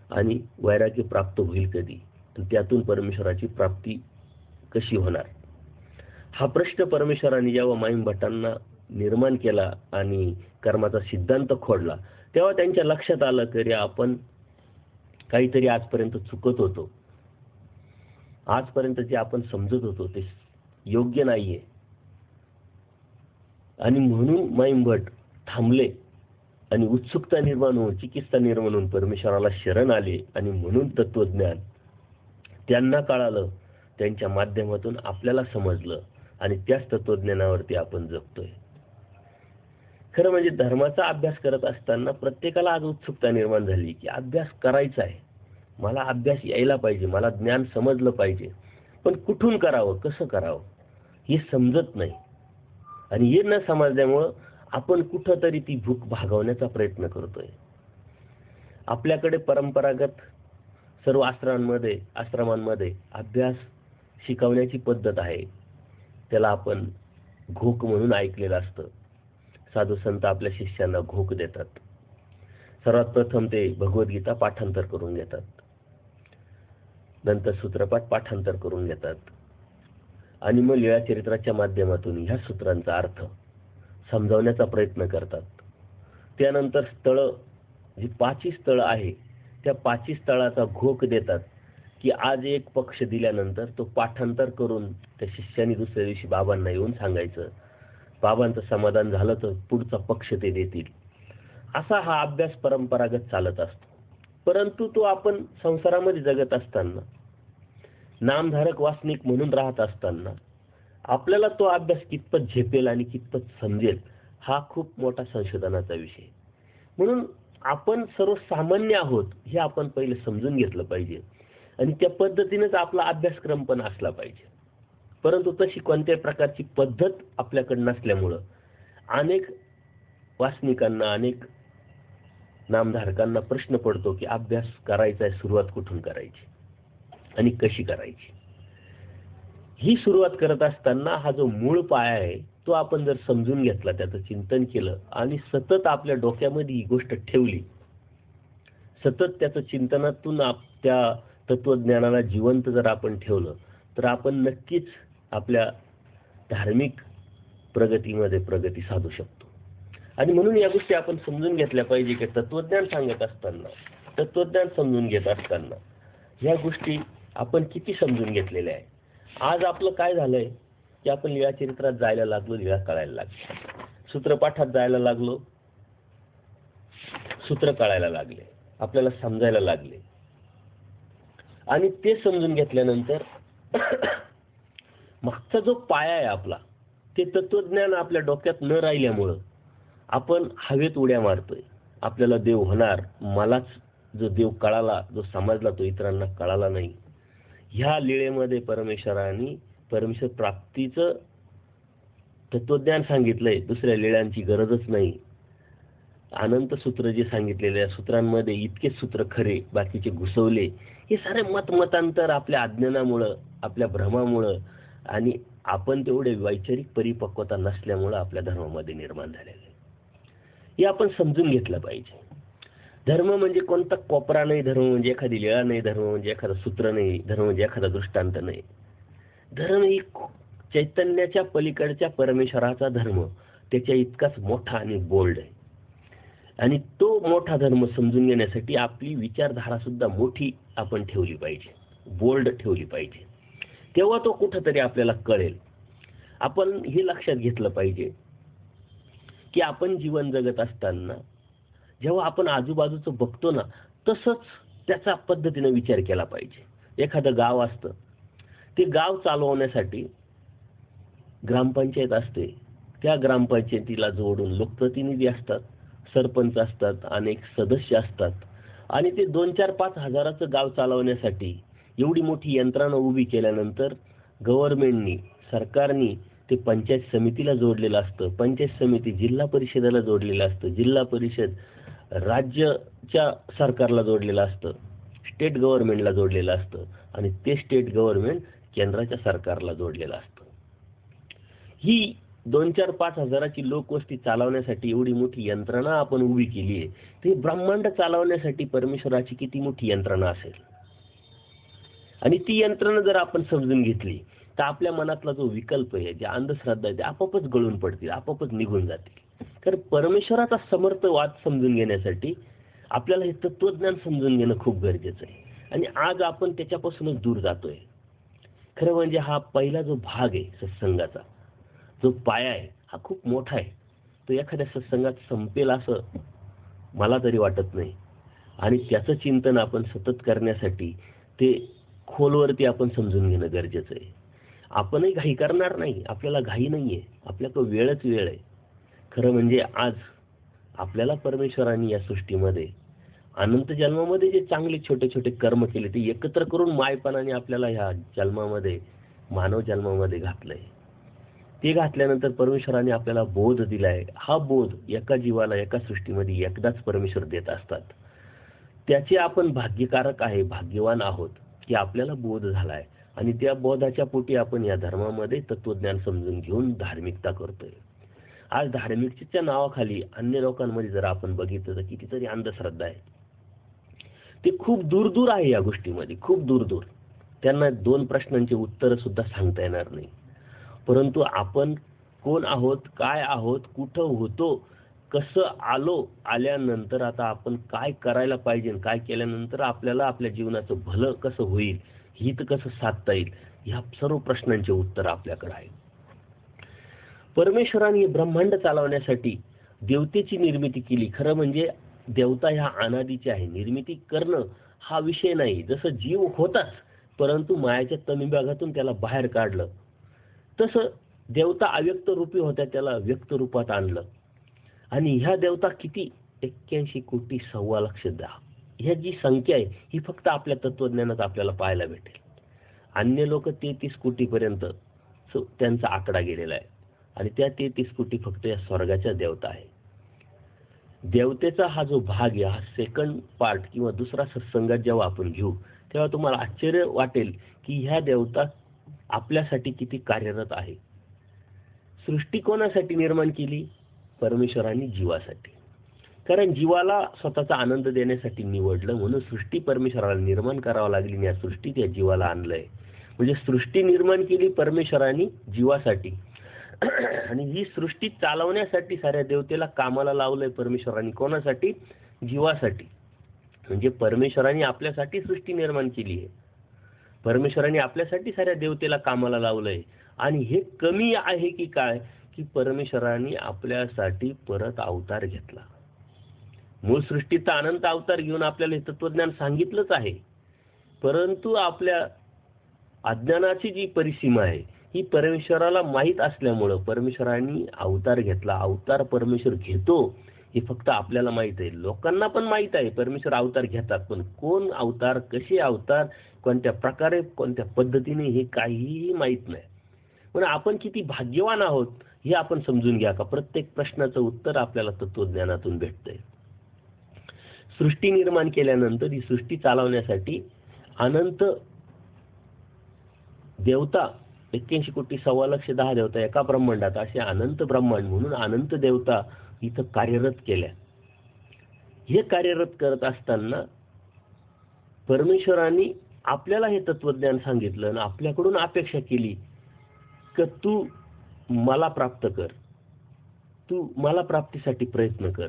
आणि वैराग्य प्राप्त होईल कधी? त्यातून परमेश्वराची प्राप्ती कशी होणार? हा प्रश्न परमेश्वराने जेव्हा माईंभटांना निर्माण केला आणि कर्माचा सिद्धांत खोडला, तेव्हा त्यांच्या लक्षात आलं की आपण काहीतरी आजपर्यंत चुकत होतो, आजपर्यंत जे आपण समजत होतो ते योग्य नाहीये. आणि म्हणून माईंभट थांबले आणि उत्सुकता निर्माण होऊन, चिकित्सा निर्माण होऊन परमेश्वराला शरण आले आणि म्हणून तत्वज्ञान त्यांना कळालं त्यांच्या माध्यमातून आपल्याला समजलं आणि त्याच तत्वज्ञानावरती आपण जगतोय. खरं म्हणजे धर्माचा अभ्यास करत असताना प्रत्येकाला आज उत्सुकता निर्माण झाली की अभ्यास करायचा आहे, मला अभ्यास यायला पाहिजे, मला ज्ञान समजलं पाहिजे, पण कुठून करावं, कसं करावं हे समजत नाही. आणि हे न समजल्यामुळं आपण कुठंतरी ती भूक भागवण्याचा प्रयत्न करतोय. आपल्याकडे परंपरागत सर्व आश्रमांमध्ये अभ्यास शिकवण्याची पद्धत आहे. त्याला आपण घोक म्हणून ऐकलेलं असतं. साधू संत आपल्या शिष्यांना घोक देतात. सर्वात प्रथम ते भगवद्गीता पाठांतर करून घेतात, नंतर सूत्रपाठ पाठांतर करून घेतात आणि मग लीळाचरित्राच्या माध्यमातून ह्या सूत्रांचा अर्थ समजावण्याचा प्रयत्न करतात. त्यानंतर जी 5 स्थळं आहे त्या 5 स्थळाचा घोक देतात की आज एक पक्ष दिल्यानंतर तो पाठांतर करून त्या शिष्याने दुसऱ्या दिवशी बाबांना येऊन सांगायचं. बाबांचं समाधान झालं तर पुढचा पक्ष ते देतील. असा हा अभ्यास परंपरागत चालत असतो. परंतु तो आपण संसारामध्ये जगत असताना, नामधारक वासनिक म्हणून राहत असताना आपल्याला तो अभ्यास कितपत झेपेल आणि कितपत समजेल हा खूप मोठा संशोधनाचा विषय. म्हणून आपण सर्वसामान्य आहोत हे आपण पहिले समजून घेतलं पाहिजे आणि त्या पद्धतीनेच आपला अभ्यासक्रम पण असला पाहिजे. परंतु तशी कोणत्याही प्रकारची पद्धत आपल्याकडे नसल्यामुळं अनेक वासनिकांना, अनेक नामधारकांना प्रश्न पडतो की अभ्यास करायचा आहे, सुरुवात कुठून करायची आणि कशी करायची. ही सुरुवात करत असताना हा जो मूळ पाया आहे तो आपण जर समजून घेतला, त्याचं चिंतन केलं आणि सतत आपल्या डोक्यामध्ये ही गोष्ट ठेवली, सतत त्याचं चिंतनातून त्या तत्वज्ञानाला जिवंत जर आपण ठेवलं तर आपण नक्कीच आपल्या धार्मिक प्रगतीमध्ये प्रगती साधू शकतो. आणि म्हणून या गोष्टी आपण समजून घेतल्या पाहिजे की तत्वज्ञान सांगत असताना, तत्वज्ञान समजून घेत असताना ह्या गोष्टी आपण किती समजून घेतलेल्या आहे. आज आपलं काय झालंय की आपण लीळाचरित्रात जायला लागलो, लीळा कळायला लागली, सूत्रपाठात जायला लागलो, सूत्र कळायला लागले, आपल्याला समजायला लागले. आणि ते समजून घेतल्यानंतर मागचा जो पाया आहे आपला, ते तत्वज्ञान आपल्या डोक्यात न राहिल्यामुळं आपण हवेत उड्या मारतोय. आपल्याला देव होणार, मलाच जो देव कळाला, जो समजला तो इतरांना कळाला नाही. ह्या लीळेमध्ये परमेश्वराने परमेश्वर प्राप्तीचं तत्वज्ञान सांगितलंय, दुसऱ्या लीळांची गरजच नाही. अनंत सूत्र जे सांगितलेल्या सूत्रांमध्ये इतके सूत्र खरे, बाकीचे घुसवले. हे सारे मतमतांतर आपल्या अज्ञानामुळं, आपल्या भ्रमामुळं आणि आपण तेवढे वैचारिक परिपक्वता नसल्यामुळं आपल्या धर्मामध्ये निर्माण झालेले. हे आपण समजून घेतलं पाहिजे. धर्म म्हणजे कोणता कोपरा नाही, धर्म म्हणजे एखादी लीळा नाही, धर्म म्हणजे एखादं सूत्र नाही, धर्म म्हणजे एखादा दृष्टांत नाही. धर्म ही चैतन्याच्या पलीकडच्या परमेश्वराचा धर्म, त्याच्या इतकाच मोठा आणि बोल्ड आहे. आणि तो मोठा धर्म समजून घेण्यासाठी आपली विचारधारा सुद्धा मोठी आपण ठेवली पाहिजे, बोल्ड ठेवली पाहिजे. तेव्हा तो कुठंतरी आपल्याला कळेल. आपण हे लक्षात घेतलं पाहिजे की आपण जीवन जगत असताना जेव्हा आपण आजूबाजूचं बघतो ना, तसंच त्याचा पद्धतीने विचार केला पाहिजे. एखादं गाव असतं, ते गाव चालवण्यासाठी ग्रामपंचायत असते. त्या ग्रामपंचायतीला जोडून लोकप्रतिनिधी असतात, सरपंच असतात, अनेक सदस्य असतात आणि ते 2-4-5 हजाराचं गाव चालवण्यासाठी एवढी मोठी यंत्रणा उभी केल्यानंतर गव्हर्नमेंटनी, सरकारनी ते पंचायत समितीला जोडलेलं असतं, पंचायत समिती जिल्हा परिषदेला जोडलेलं असतं, जिल्हा परिषद राज्याच्या सरकारला जोडलेलं असतं, स्टेट गव्हर्नमेंटला जोडलेलं असतं आणि ते स्टेट गव्हर्नमेंट केंद्राच्या सरकारला जोडलेलं असतं. ही 2-4-5 हजाराची लोकवस्ती चालवण्यासाठी एवढी मोठी यंत्रणा आपण उभी केली आहे. ते ब्रह्मांड चालवण्यासाठी परमेश्वराची किती मोठी यंत्रणा असेल. आणि ती यंत्रणा जर आपण समजून घेतली तर आपल्या मनातला जो विकल्प आहे, जे अंधश्रद्धा आहे, ते आपोआपच गळून पडतील, आपोआपच निघून जातील. तर परमेश्वराचा समर्थ वाद समजून घेण्यासाठी आपल्याला हे तत्वज्ञान समजून घेणं खूप गरजेचं आहे. आणि आज आपण त्याच्यापासूनच दूर जातोय. खरं म्हणजे हा पहिला जो भाग आहे सत्संगाचा, जो पाया आहे, हा खूप मोठा आहे. तो एखाद्या सत्संगात संपेल असं मला तरी वाटत नाही. आणि त्याचं चिंतन आपण सतत करण्यासाठी ते खोलवरती आपण समजून घेणं गरजेचं आहे. आपणही घाई करणार नाही, आपल्याला घाई नाहीये, आपल्याकडे वेळच वेळ आहे. खरं म्हणजे आज आपल्याला परमेश्वराने या सृष्टीमध्ये अनंत जन्मामध्ये जे चांगले छोटे छोटे कर्म केले ते एकत्र करून मायपणाने आपल्याला ह्या जन्मामध्ये, मानव जन्मामध्ये घातलंय. ते घातल्यानंतर परमेश्वराने आपल्याला बोध दिलाय. हा बोध एका जीवाला एका सृष्टीमध्ये एकदाच परमेश्वर देत असतात. त्याचे आपण भाग्यकारक आहे, भाग्यवान आहोत की आपल्याला बोध झालाय आणि त्या बोधाच्या पोटी आपण या धर्मामध्ये तत्वज्ञान समजून घेऊन धार्मिकता करतोय. आज धार्मिकतेच्या नावाखाली अन्य लोकांमध्ये जर आपण बघितलं तर कितीतरी अंधश्रद्धा आहे. ते खूप दूर दूर आहे या गोष्टीमध्ये, खूप दूर दूर. त्यांना 2 प्रश्नांचे उत्तर सुद्धा सांगता येणार नाही. परंतु आपण कोण आहोत, काय आहोत, कुठं होतो, कसं आलो, आल्यानंतर आता आपण काय करायला पाहिजे, काय केल्यानंतर आपल्याला आपल्या जीवनाचं भलं कसं होईल, हित कसं साधता येईल, ह्या सर्व प्रश्नांचे उत्तर आपल्याकडे आहे. परमेश्वराने ब्रह्मांड चालवण्यासाठी देवतेची निर्मिती केली. खरं म्हणजे देवता ह्या अनादीच्या आहे. निर्मिती करणं हा विषय नाही. जसं जीव होताच, परंतु मायाच्या तमिभागातून त्याला बाहेर काढलं, तसं देवता अव्यक्त रूपी होत्या, त्याला व्यक्त रूपात आणलं. आणि ह्या देवता किती? 81 कोटी 1.25 ह्या जी संख्या आहे ही फक्त आपल्या तत्वज्ञानात आपल्याला पाहायला भेटेल. अन्य लोक 33 कोटीपर्यंत त्यांचा आकडा गेलेला आहे आणि त्या 33 कोटी फक्त या स्वर्गाच्या देवता आहे. देवतेचा हा जो भाग आहे हा सेकंड पार्ट किंवा दुसरा सत्संगात जेव्हा आपण घेऊ तेव्हा तुम्हाला आश्चर्य वाटेल की ह्या देवता आपल्यासाठी किती कार्यरत आहे. सृष्टी कोणासाठी निर्माण केली? परमेश्वराने जीवासाठी. कारण जीवाला स्वतःचा आनंद देण्यासाठी निवडलं म्हणून सृष्टी परमेश्वराला निर्माण करावं लागली आणि या सृष्टीत या जीवाला आणलंय. म्हणजे सृष्टी निर्माण केली परमेश्वराने जीवासाठी आणि ही सृष्टी चालवण्यासाठी साऱ्या देवतेला कामाला लावलंय परमेश्वराने. कोणासाठी? जीवासाठी. म्हणजे परमेश्वराने आपल्यासाठी सृष्टी निर्माण केली आहे. परमेश्वराने आपल्यासाठी साऱ्या देवतेला कामाला लावलंय. आणि हे कमी आहे की काय की परमेश्वराने आपल्यासाठी परत अवतार घेतला. मूळ सृष्टीचा अनंत अवतार घेऊन आपल्याला हे तत्वज्ञान सांगितलंच आहे, परंतु आपल्या अज्ञानाची जी परिसीमा आहे ही परमेश्वराला माहीत असल्यामुळं परमेश्वराने अवतार घेतला. अवतार परमेश्वर घेतो हे फक्त आपल्याला माहित आहे. लोकांना पण माहित आहे परमेश्वर अवतार घेतात, पण कोण अवतार, कसे अवतार, कोणत्या प्रकारे, कोणत्या पद्धतीने हे काहीही माहीत नाही. म्हणून आपण किती भाग्यवान आहोत हे आपण समजून घ्या का प्रत्येक प्रश्नाचं उत्तर आपल्याला तत्वज्ञानातून भेटतंय. सृष्टी निर्माण केल्यानंतर ही सृष्टी चालवण्यासाठी अनंत देवता 81 कोटी 1.25 देवता एका ब्रह्मांडात असे अनंत ब्रह्मांड म्हणून अनंत देवता इथं कार्यरत केल्या. हे कार्यरत करत असताना परमेश्वराने आपल्याला हे तत्वज्ञान सांगितलं आणि आपल्याकडून अपेक्षा केली की तू मला प्राप्त कर, तू मला प्राप्तीसाठी प्रयत्न कर,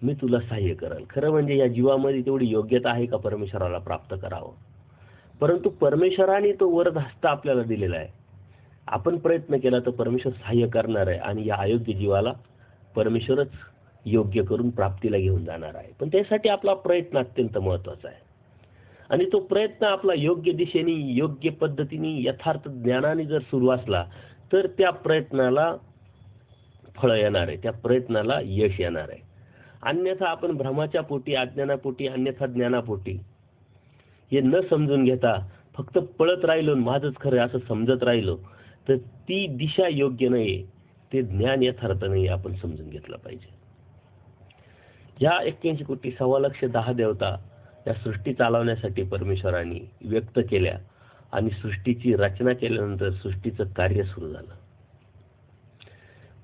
मी तुला सहाय्य करेल. खरं म्हणजे या जीवामध्ये तेवढी योग्यता आहे का परमेश्वराला प्राप्त करावं? परंतु परमेश्वराने तो वरद हस्त आपल्याला दिलेला आहे. आपण प्रयत्न केला तर परमेश्वर सहाय्य करणार आहे आणि या अयोग्य जीवाला परमेश्वरच योग्य करून प्राप्तीला घेऊन जाणार आहे. पण त्यासाठी आपला प्रयत्न अत्यंत महत्त्वाचा आहे आणि तो प्रयत्न आपला योग्य दिशेने, योग्य पद्धतीने, यथार्थ ज्ञानाने जर सुरू असला तर त्या प्रयत्नाला फळ येणार आहे, त्या प्रयत्नाला यश येणार आहे. अन्यथा आपण भ्रमाच्या पोटी, अज्ञानापोटी, अन्यथा ज्ञानापोटी हे न समजून घेता फक्त पळत राहिलो, माझंच खरं असं समजत राहिलो तर ती दिशा योग्य नाही, ते ज्ञान यथार्थ नाही, आपण समजून घेतलं पाहिजे. या 81 कोटी 1.25 देवता या सृष्टी चालवण्यासाठी परमेश्वराने व्यक्त केल्या आणि सृष्टीची रचना केल्यानंतर सृष्टीचं कार्य सुरू झालं.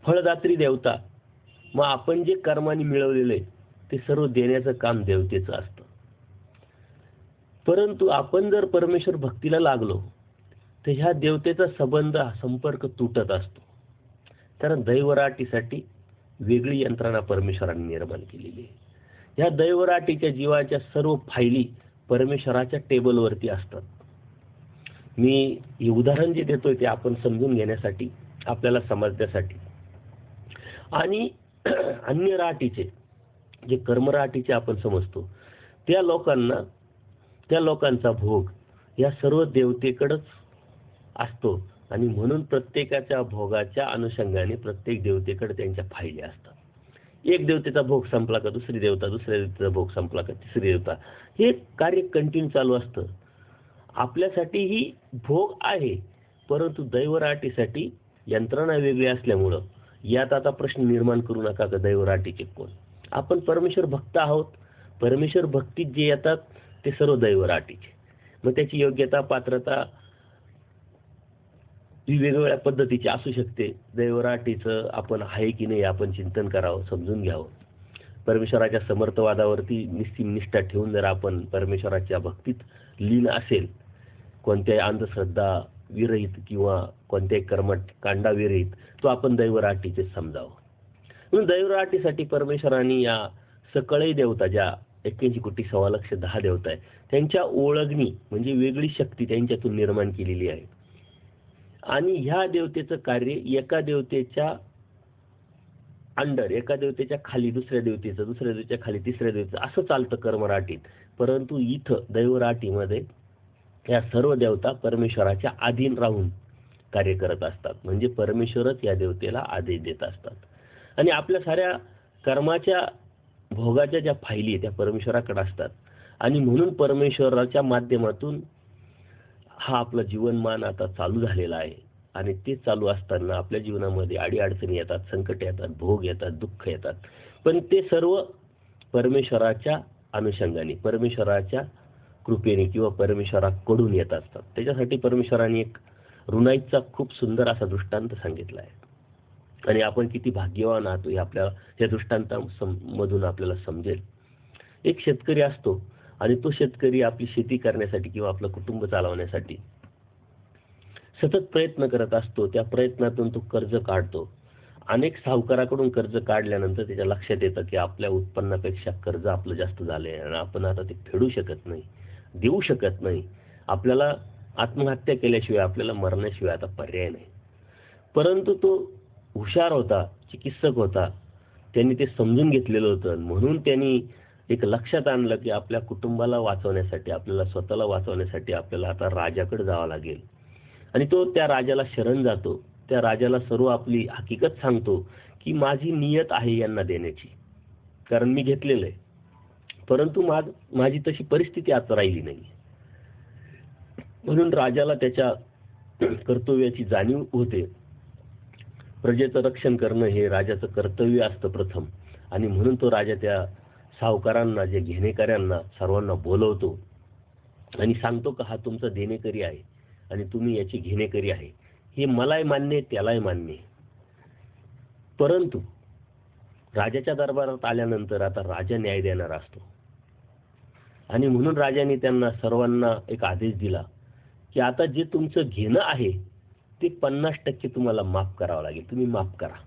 फळदात्री देवता. मग आपण जे कर्माने मिळवलेले ते सर्व देण्याचं काम देवतेचं असतं. परंतु आपण जर परमेश्वर भक्तीला लागलो तर ह्या देवतेचा संबंध, संपर्क तुटत असतो. कारण दैवराटीसाठी वेगळी यंत्रणा परमेश्वराने निर्माण केलेली आहे. या दैवराटीच्या जीवाच्या सर्व फायली परमेश्वराच्या टेबलवरती असतात. मी हे उदाहरण जे देतोय ते आपण समजून घेण्यासाठी, आपल्याला समजण्यासाठी. आणि अन्य राटीचे जे कर्मराटीचे आपण समजतो त्या लोकांचा भोग या सर्व देवतेकडेच असतो आणि म्हणून प्रत्येकाच्या भोगाच्या अनुषंगाने प्रत्येक देवतेकडे त्यांच्या फायली असतात. एक देवतेचा भोग संपला का दुसरी देवता, दुसऱ्या देवतेचा भोग संपला का तिसरी देवता, हे कार्य कंटिन्यू चालू असतं. आपल्यासाठी ही भोग आहे, परंतु दैवराटीसाठी यंत्रणा वेगळी असल्यामुळं यात आता प्रश्न निर्माण करू नका का दैवराटीचे कोण. आपण परमेश्वर भक्त आहोत. परमेश्वर भक्तीत जे येतात ते सर्व दैवराटीचे. मग त्याची योग्यता, पात्रता ही वेगवेगळ्या पद्धतीची असू शकते. दैवराटीचं आपण आहे की नाही आपण चिंतन करावं, समजून घ्यावं. परमेश्वराच्या समर्थवादावरती निष्ठा ठेवून जर आपण परमेश्वराच्या भक्तीत लीन असेल, कोणत्याही अंधश्रद्धा विरहित किंवा कोणत्याही कर्मकांडा विरहित, तो आपण दैवराटीचे समजावं. म्हणून दैवराटीसाठी परमेश्वराने या सकळही देवता, ज्या 81 कोटी 1.25 देवता आहे, त्यांच्या ओळखणी म्हणजे वेगळी शक्ती त्यांच्यातून निर्माण केलेली आहे. आणि ह्या देवतेचं कार्य एका देवतेच्या अंडर, एका देवतेच्या खाली दुसऱ्या देवतेचं, दुसऱ्या देवतेच्या खाली तिसऱ्या देवतेचं, असं चालतं कर्मराटीत. परंतु इथं दैवराटीमध्ये या सर्व देवता परमेश्वराच्या अधीन राहून कार्य करत असतात. म्हणजे परमेश्वरच या देवतेला आदेश देत असतात. आणि आपल्या साऱ्या कर्माच्या भोगाच्या ज्या फायली त्या परमेश्वराकडे असतात. आणि म्हणून परमेश्वराच्या माध्यमातून हा आपला जीवनमान आता चालू झालेला आहे. आणि ते चालू असताना आपल्या जीवनामध्ये अडीअडचणी येतात, संकट येतात, भोग येतात, दुःख येतात. पण ते सर्व परमेश्वराच्या अनुषंगाने, परमेश्वराच्या कृपेने किंवा परमेश्वराकडून येत असतात. त्याच्यासाठी परमेश्वराने एक ऋणाईचा खूप सुंदर असा दृष्टांत सांगितला आहे. आणि आपण किती भाग्यवान आहात हे आपल्याला या दृष्टांतामधून आपल्याला समजेल. एक शेतकरी असतो आणि तो शेतकरी आपली शेती करण्यासाठी किंवा आपलं कुटुंब चालवण्यासाठी सतत प्रयत्न करत असतो. त्या प्रयत्नातून तो कर्ज काढतो. अनेक सावकाराकडून कर्ज काढल्यानंतर त्याच्या लक्षात येतं की आपल्या उत्पन्नापेक्षा कर्ज आपलं जास्त झाले आणि आपण आता ते फेडू शकत नाही, देऊ शकत नाही. आपल्याला आत्महत्या केल्याशिवाय, आपल्याला मरण्याशिवाय आता पर्याय नाही. परंतु तो हुशार होता, चिकित्सक होता, त्यांनी ते समजून घेतलेलं होतं. म्हणून त्यांनी एक लक्षात आणलं की आपल्या कुटुंबाला वाचवण्यासाठी, आपल्याला स्वतःला वाचवण्यासाठी आपल्याला आता राजाकडे जावं लागेल. आणि तो त्या राजाला शरण जातो. त्या राजाला सर्व आपली हकीकत सांगतो की माझी नियत आहे यांना देण्याची, कारण मी घेतलेलं आहे. परंतु माझी तशी परिस्थिती आता राहिली नाही. म्हणून राजाला त्याच्या कर्तव्याची जाणीव होते. प्रजेचं रक्षण करणं हे राजाचं कर्तव्य असतं प्रथम. आणि म्हणून तो राजा त्या सावकारांना, जे घेणेकऱ्यांना सर्वांना बोलवतो आणि सांगतो का हा तुमचा देणेकरी आहे आणि तुम्ही याची घेणेकरी आहे. हे मलाही मान्य आहे, त्यालाही मान्य आहे. परंतु राजाच्या दरबारात आल्यानंतर आता राजा न्याय देणारा असतो. आणि म्हणून राजाने त्यांना सर्वांना एक आदेश दिला की आता जे तुमचं घेणं आहे ते 50% तुम्हाला माफ करावं लागेल, तुम्ही माफ करा.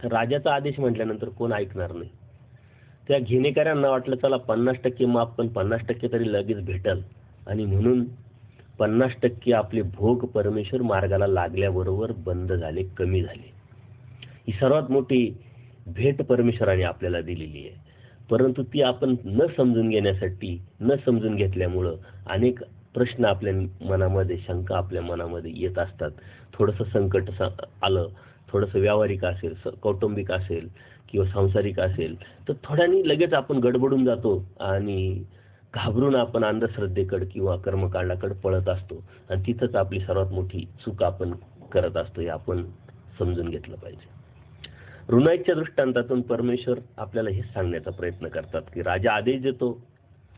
तर राजाचा आदेश म्हटल्यानंतर कोण ऐकणार नाही. त्या घेणेकऱ्यांना वाटलं चला 50% माफ, पण 50% तरी लगेच भेटल. आणि म्हणून 50% आपले भोग परमेश्वर मार्गाला लागल्याबरोबर बंद झाले, कमी झाले. ही सर्वात मोठी भेट परमेश्वराने आपल्याला दिलेली आहे. परंतु ती आपण न समजून घेण्यासाठी, न समजून घेतल्यामुळं अनेक प्रश्न आपल्या मनामध्ये, शंका आपल्या मनामध्ये येत असतात. थोडंसं संकट आलं, थोडंसं व्यावहारिक असेल, कौटुंबिक असेल किंवा सांसारिक असेल, तर थोड्यानी लगेच आपण गडबडून जातो आणि घाबरून आपण अंधश्रद्धेकडे किंवा कर्मकांडाकडे पळत असतो. आणि तिथंच आपली सर्वात मोठी चूक आपण करत असतो, हे आपण समजून घेतलं पाहिजे. ऋणाईच्या दृष्टांतातून परमेश्वर आपल्याला हेच सांगण्याचा प्रयत्न करतात की राजा आदेश देतो.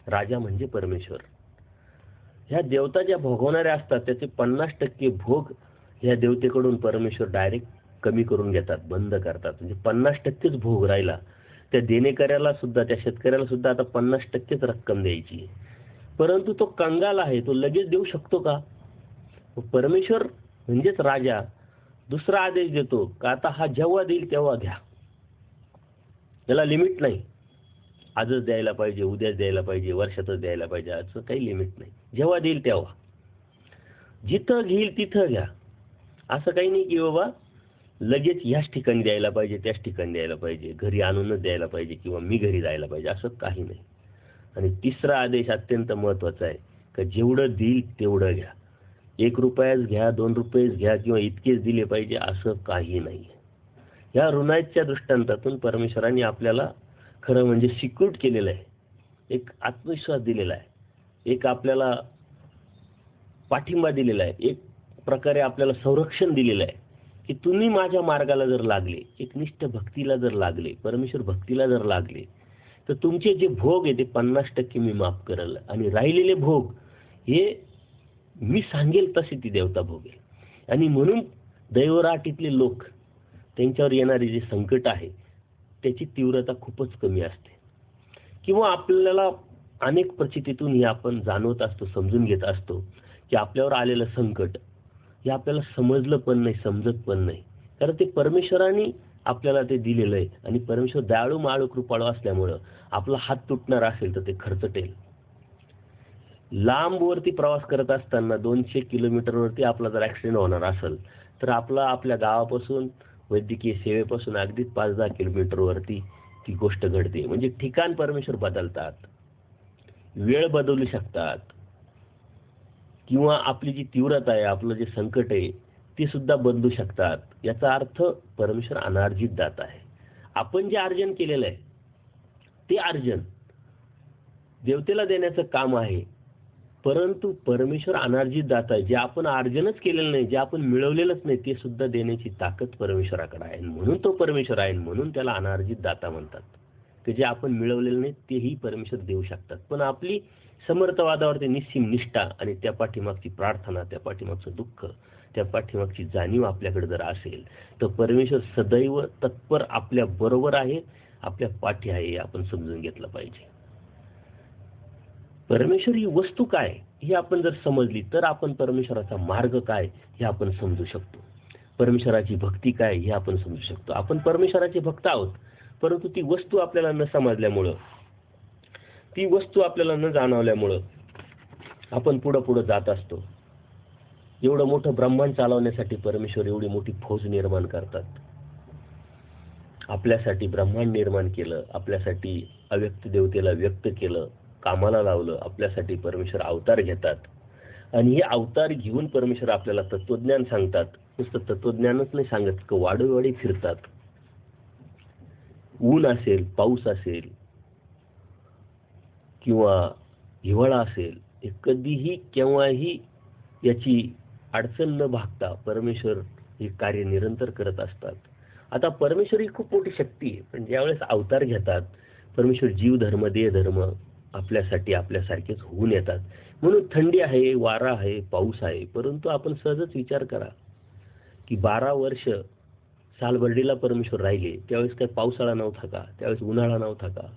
राजा म्हणजे परमेश्वर. ह्या देवता ज्या भोगवणाऱ्या असतात त्याचे 50% भोग ह्या देवतेकडून परमेश्वर डायरेक्ट कमी करून घेतात, बंद करतात. म्हणजे 50%च भोग राहिला. त्या देणेकऱ्याला सुद्धा, त्या शेतकऱ्याला सुद्धा आता 50%च रक्कम द्यायची. परंतु तो कंगाल आहे, तो लगेच देऊ शकतो का? परमेश्वर म्हणजेच राजा दुसरा आदेश देतो का आता हा जेव्हा देईल तेव्हा घ्या. त्याला लिमिट नाही. आजच द्यायला पाहिजे, उद्याच द्यायला पाहिजे, वर्षातच द्यायला पाहिजे, असं काही लिमिट नाही. जेव्हा देईल तेव्हा, जिथं घेईल तिथं घ्या. असं काही नाही की बाबा लगेच ह्याच ठिकाणी द्यायला पाहिजे, त्याच ठिकाणी द्यायला पाहिजे, घरी आणूनच द्यायला पाहिजे किंवा मी घरी जायला पाहिजे, असं काही नाही. आणि तिसरा आदेश अत्यंत महत्त्वाचा आहे का जेवढं देईल तेवढं घ्या. 1 रुपयाच घ्या, 2 रुपयेच घ्या किंवा इतकेच दिले पाहिजे असं काही नाही. या ऋणाच्या दृष्टांतातून परमेश्वरांनी आपल्याला खरं म्हणजे सिक्युर्ड केलेलं आहे. एक आत्मविश्वास दिलेला आहे. एक आपल्याला पाठिंबा दिलेला आहे. एक प्रकारे आपल्याला संरक्षण दिलेलं आहे की तुम्ही माझ्या मार्गाला जर लागले, एक निष्ठ भक्तीला जर लागले, परमेश्वर भक्तीला जर लागले, तर तुमचे जे भोग आहे ते 50% मी माफ करेल आणि राहिलेले भोग हे मी सांगेल तसे ती देवता भोगेल. आणि म्हणून दैवराटीतले लोक, त्यांच्यावर येणारे जे संकट आहे त्याची तीव्रता खूपच कमी असते. किंवा आपल्याला अनेक परिस्थितीतून हे आपण जाणवत असतो, समजून घेत असतो की आपल्यावर आलेलं संकट हे आपल्याला समजलं पण नाही, समजत पण नाही. कारण ते परमेश्वराने आपल्याला ते दिलेलं आहे आणि परमेश्वर दयाळू माळू कृपाळू असल्यामुळं आपला हात तुटणार असेल तर ते खर्चटेल. लांबवरती प्रवास करत असताना 200 किलोमीटरवरती आपला जर ॲक्सिडेंट होणार असेल तर आपल्या गावापासून वैद्यकीय सेवेपासून अगदी 5-10 किलोमीटरवरती ती गोष्ट घडते. म्हणजे ठिकाण परमेश्वर बदलतात, वेळ बदलू शकतात किंवा आपली जी तीव्रता आहे, आपलं जे संकट आहे ते सुद्धा बदलू शकतात. याचा अर्थ परमेश्वर अनार्जित दाता आहे. आपण जे अर्जन केलेलं आहे ते अर्जन देवतेला देण्याचं काम आहे, परंतु परमेश्वर अनार्जित दाता आहे. जे आपण अर्जनच केलेलं नाही, जे आपण मिळवलेलंच नाही, ते सुद्धा देण्याची ताकद परमेश्वराकडे आहे. म्हणून तो परमेश्वर आहे, म्हणून त्याला अनार्जित दाता म्हणतात. ते जे आपण मिळवलेलं नाही तेही परमेश्वर देऊ शकतात. पण आपली समर्थवादावरती निस्सीम निष्ठा आणि त्या पाठीमागची प्रार्थना, त्या पाठीमागचं दुःख, त्या पाठीमागची जाणीव आपल्याकडे जर असेल तर परमेश्वर सदैव तत्पर आपल्या बरोबर आहे, आपल्या पाठी आहे, हे आपण समजून घेतलं पाहिजे. परमेश्वर ही वस्तू काय ही आपण जर समजली तर आपण परमेश्वराचा मार्ग काय हे आपण समजू शकतो. परमेश्वराची भक्ती काय हे आपण समजू शकतो. आपण परमेश्वराचे भक्त आहोत, परंतु ती वस्तू आपल्याला न समजल्यामुळं, ती वस्तू आपल्याला न जाणवल्यामुळं आपण पुढं जात असतो. एवढं मोठं ब्रह्मांड चालवण्यासाठी परमेश्वर एवढी मोठी फौज निर्माण करतात. आपल्यासाठी ब्रह्मांड निर्माण केलं, आपल्यासाठी अव्यक्त देवतेला व्यक्त केलं, कामाला लावलं. आपल्यासाठी परमेश्वर अवतार घेतात आणि हे अवतार घेऊन परमेश्वर आपल्याला तत्वज्ञान सांगतात. नुसतं तत्वज्ञानच नाही सांगत, वाडोवाडी फिरतात. ऊन असेल, पाऊस असेल किंवा हिवाळा असेल, हे कधीही केव्हाही याची अडचण न भागता परमेश्वर हे कार्य निरंतर करत असतात. आता परमेश्वर ही खूप मोठी शक्ती आहे, पण ज्यावेळेस अवतार घेतात परमेश्वर जीव धर्म देह धर्म आपल्यासाठी आपल्यासारखेच होऊन येतात. म्हणून थंडी आहे, वारा आहे, पाऊस आहे, परंतु आपण सहजच विचार करा की 12 वर्ष सालबर्डीला परमेश्वर राहिले त्यावेळेस काही पावसाळा नव्हता का? त्यावेळेस उन्हाळा नव्हता का?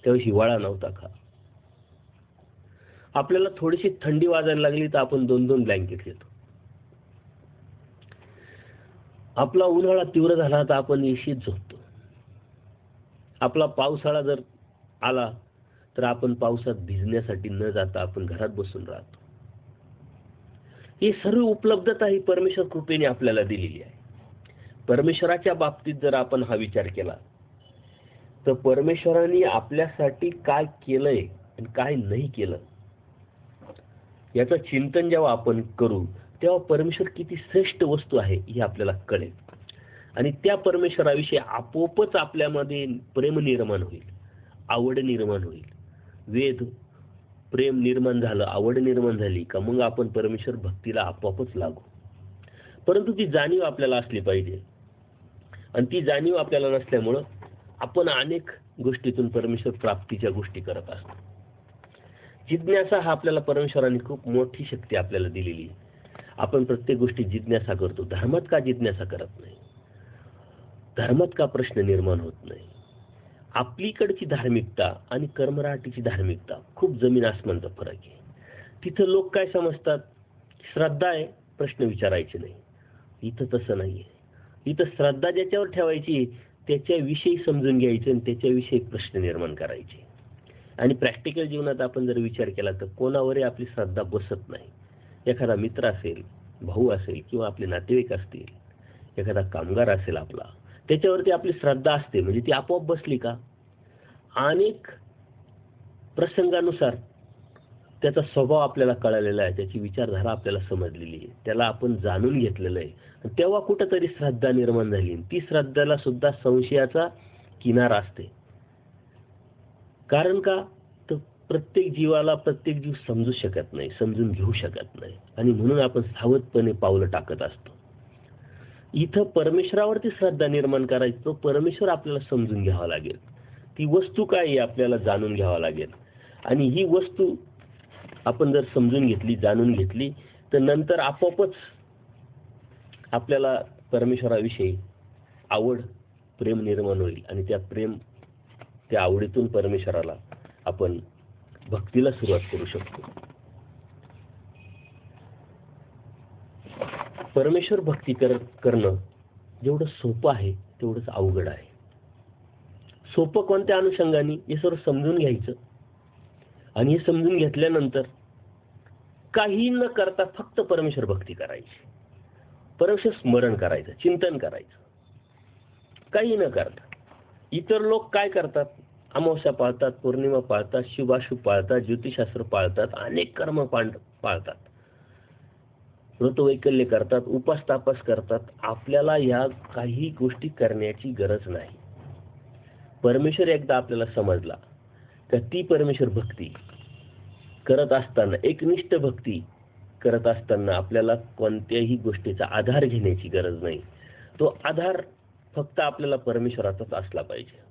त्यावेळेस हिवाळा नव्हता का? आपल्याला थोडीशी थंडी वाजायला लागली तर आपण 2-2 ब्लँकेट घेतो. आपला उन्हाळा तीव्र झाला तर आपण एशीत झोपतो. आपला पावसाळा जर आला तर आपण पावसात भिजण्यासाठी न जाता आपण घरात बसून राहतो. ही सर्व उपलब्धता ही परमेश्वर कृपेने आपल्याला दिलेली आहे. परमेश्वराच्या बाबतीत जर आपण हा विचार केला तर परमेश्वराने आपल्यासाठी काय केलंय आणि काय नाही केलं याचं चिंतन जेव्हा आपण करू तेव्हा परमेश्वर किती श्रेष्ठ वस्तू आहे हे आपल्याला कळेल आणि त्या परमेश्वराविषयी आपोआपच आपल्यामध्ये प्रेम निर्माण होईल, आवड निर्माण होईल. वेद प्रेम निर्माण झालं, आवड निर्माण झाली का मग आपण परमेश्वर भक्तीला आपोआपच लागू. परंतु ती जाणीव आपल्याला असली पाहिजे आणि ती जाणीव आपल्याला नसल्यामुळं आपण अनेक गोष्टीतून परमेश्वर प्राप्तीच्या गोष्टी करत असतो. जिज्ञासा हा आपल्याला परमेश्वराने खूप मोठी शक्ती आपल्याला दिलेली आहे. आपण प्रत्येक गोष्टी जिज्ञासा करतो. धर्मात का जिज्ञासा करत नाही? धर्मात का प्रश्न निर्माण होत नाही? आपलीकडची धार्मिकता आणि कर्मराटीची धार्मिकता खूप जमीन आसमानचा फरक आहे. तिथं लोक काय समजतात, श्रद्धा आहे, प्रश्न विचारायचे नाही. इथं तसं नाहीये. इथं श्रद्धा ज्याच्यावर ठेवायची त्याच्याविषयी समजून घ्यायचं आणि त्याच्याविषयी प्रश्न निर्माण करायचे. आणि प्रॅक्टिकल जीवनात आपण जर विचार केला तर कोणावरही आपली श्रद्धा बसत नाही. एखादा मित्र असेल, भाऊ असेल किंवा आपले नातेवाईक असतील, एखादा कामगार असेल आपला, त्याच्यावरती आपली श्रद्धा असते. म्हणजे ती आपोआप बसली का? अनेक प्रसंगानुसार त्याचा स्वभाव आपल्याला कळलेला आहे, त्याची विचारधारा आपल्याला समजलेली आहे, त्याला आपण जाणून घेतलेलं आहे. आणि तेव्हा कुठंतरी श्रद्धा निर्माण झाली. ती श्रद्धेला सुद्धा संशयाचा किनारा असते. कारण का? तर प्रत्येक जीवाला प्रत्येक जीव समजू शकत नाही, समजून घेऊ शकत नाही, आणि म्हणून आपण सावधपणे पावलं टाकत असतो. इथं परमेश्वरावरती श्रद्धा निर्माण करायची, तो परमेश्वर आपल्याला समजून घ्यावा लागेल. ती वस्तू काय आहे आपल्याला जाणून घ्यावा लागेल. आणि ही वस्तू आपण जर समजून घेतली, जाणून घेतली, तर नंतर आपोआपच आपल्याला परमेश्वराविषयी आवड, प्रेम निर्माण होईल. आणि त्या आवडीतून परमेश्वराला आपण भक्तीला सुरुवात करू शकतो. परमेश्वर भक्ती करणं जेवढं सोपं आहे तेवढंच अवघड आहे. सोपं कोणत्या अनुषंगाने? हे सर्व समजून घ्यायचं, आणि हे समजून घेतल्यानंतर काही न करता फक्त परमेश्वर भक्ती करायची, परमेश्वर स्मरण करायचं, चिंतन करायचं, काही न करता. इतर लोक काय करतात? अमावस्या पाळतात, पौर्णिमा पाळतात, शुभाशुभ पाळतात, ज्योतिषशास्त्र पाळतात, अनेक कर्म पाळतात, व्रतवैकल्य करतात, उपास तापास करतात. आपल्याला या काही गोष्टी करण्याची गरज नाही. परमेश्वर एकदा आपल्याला समजला तर ती परमेश्वर भक्ती करत असताना, एकनिष्ठ भक्ती करत असताना आपल्याला कोणत्याही गोष्टीचा आधार घेण्याची गरज नाही. तो आधार फक्त आपल्याला परमेश्वराचाच असला पाहिजे.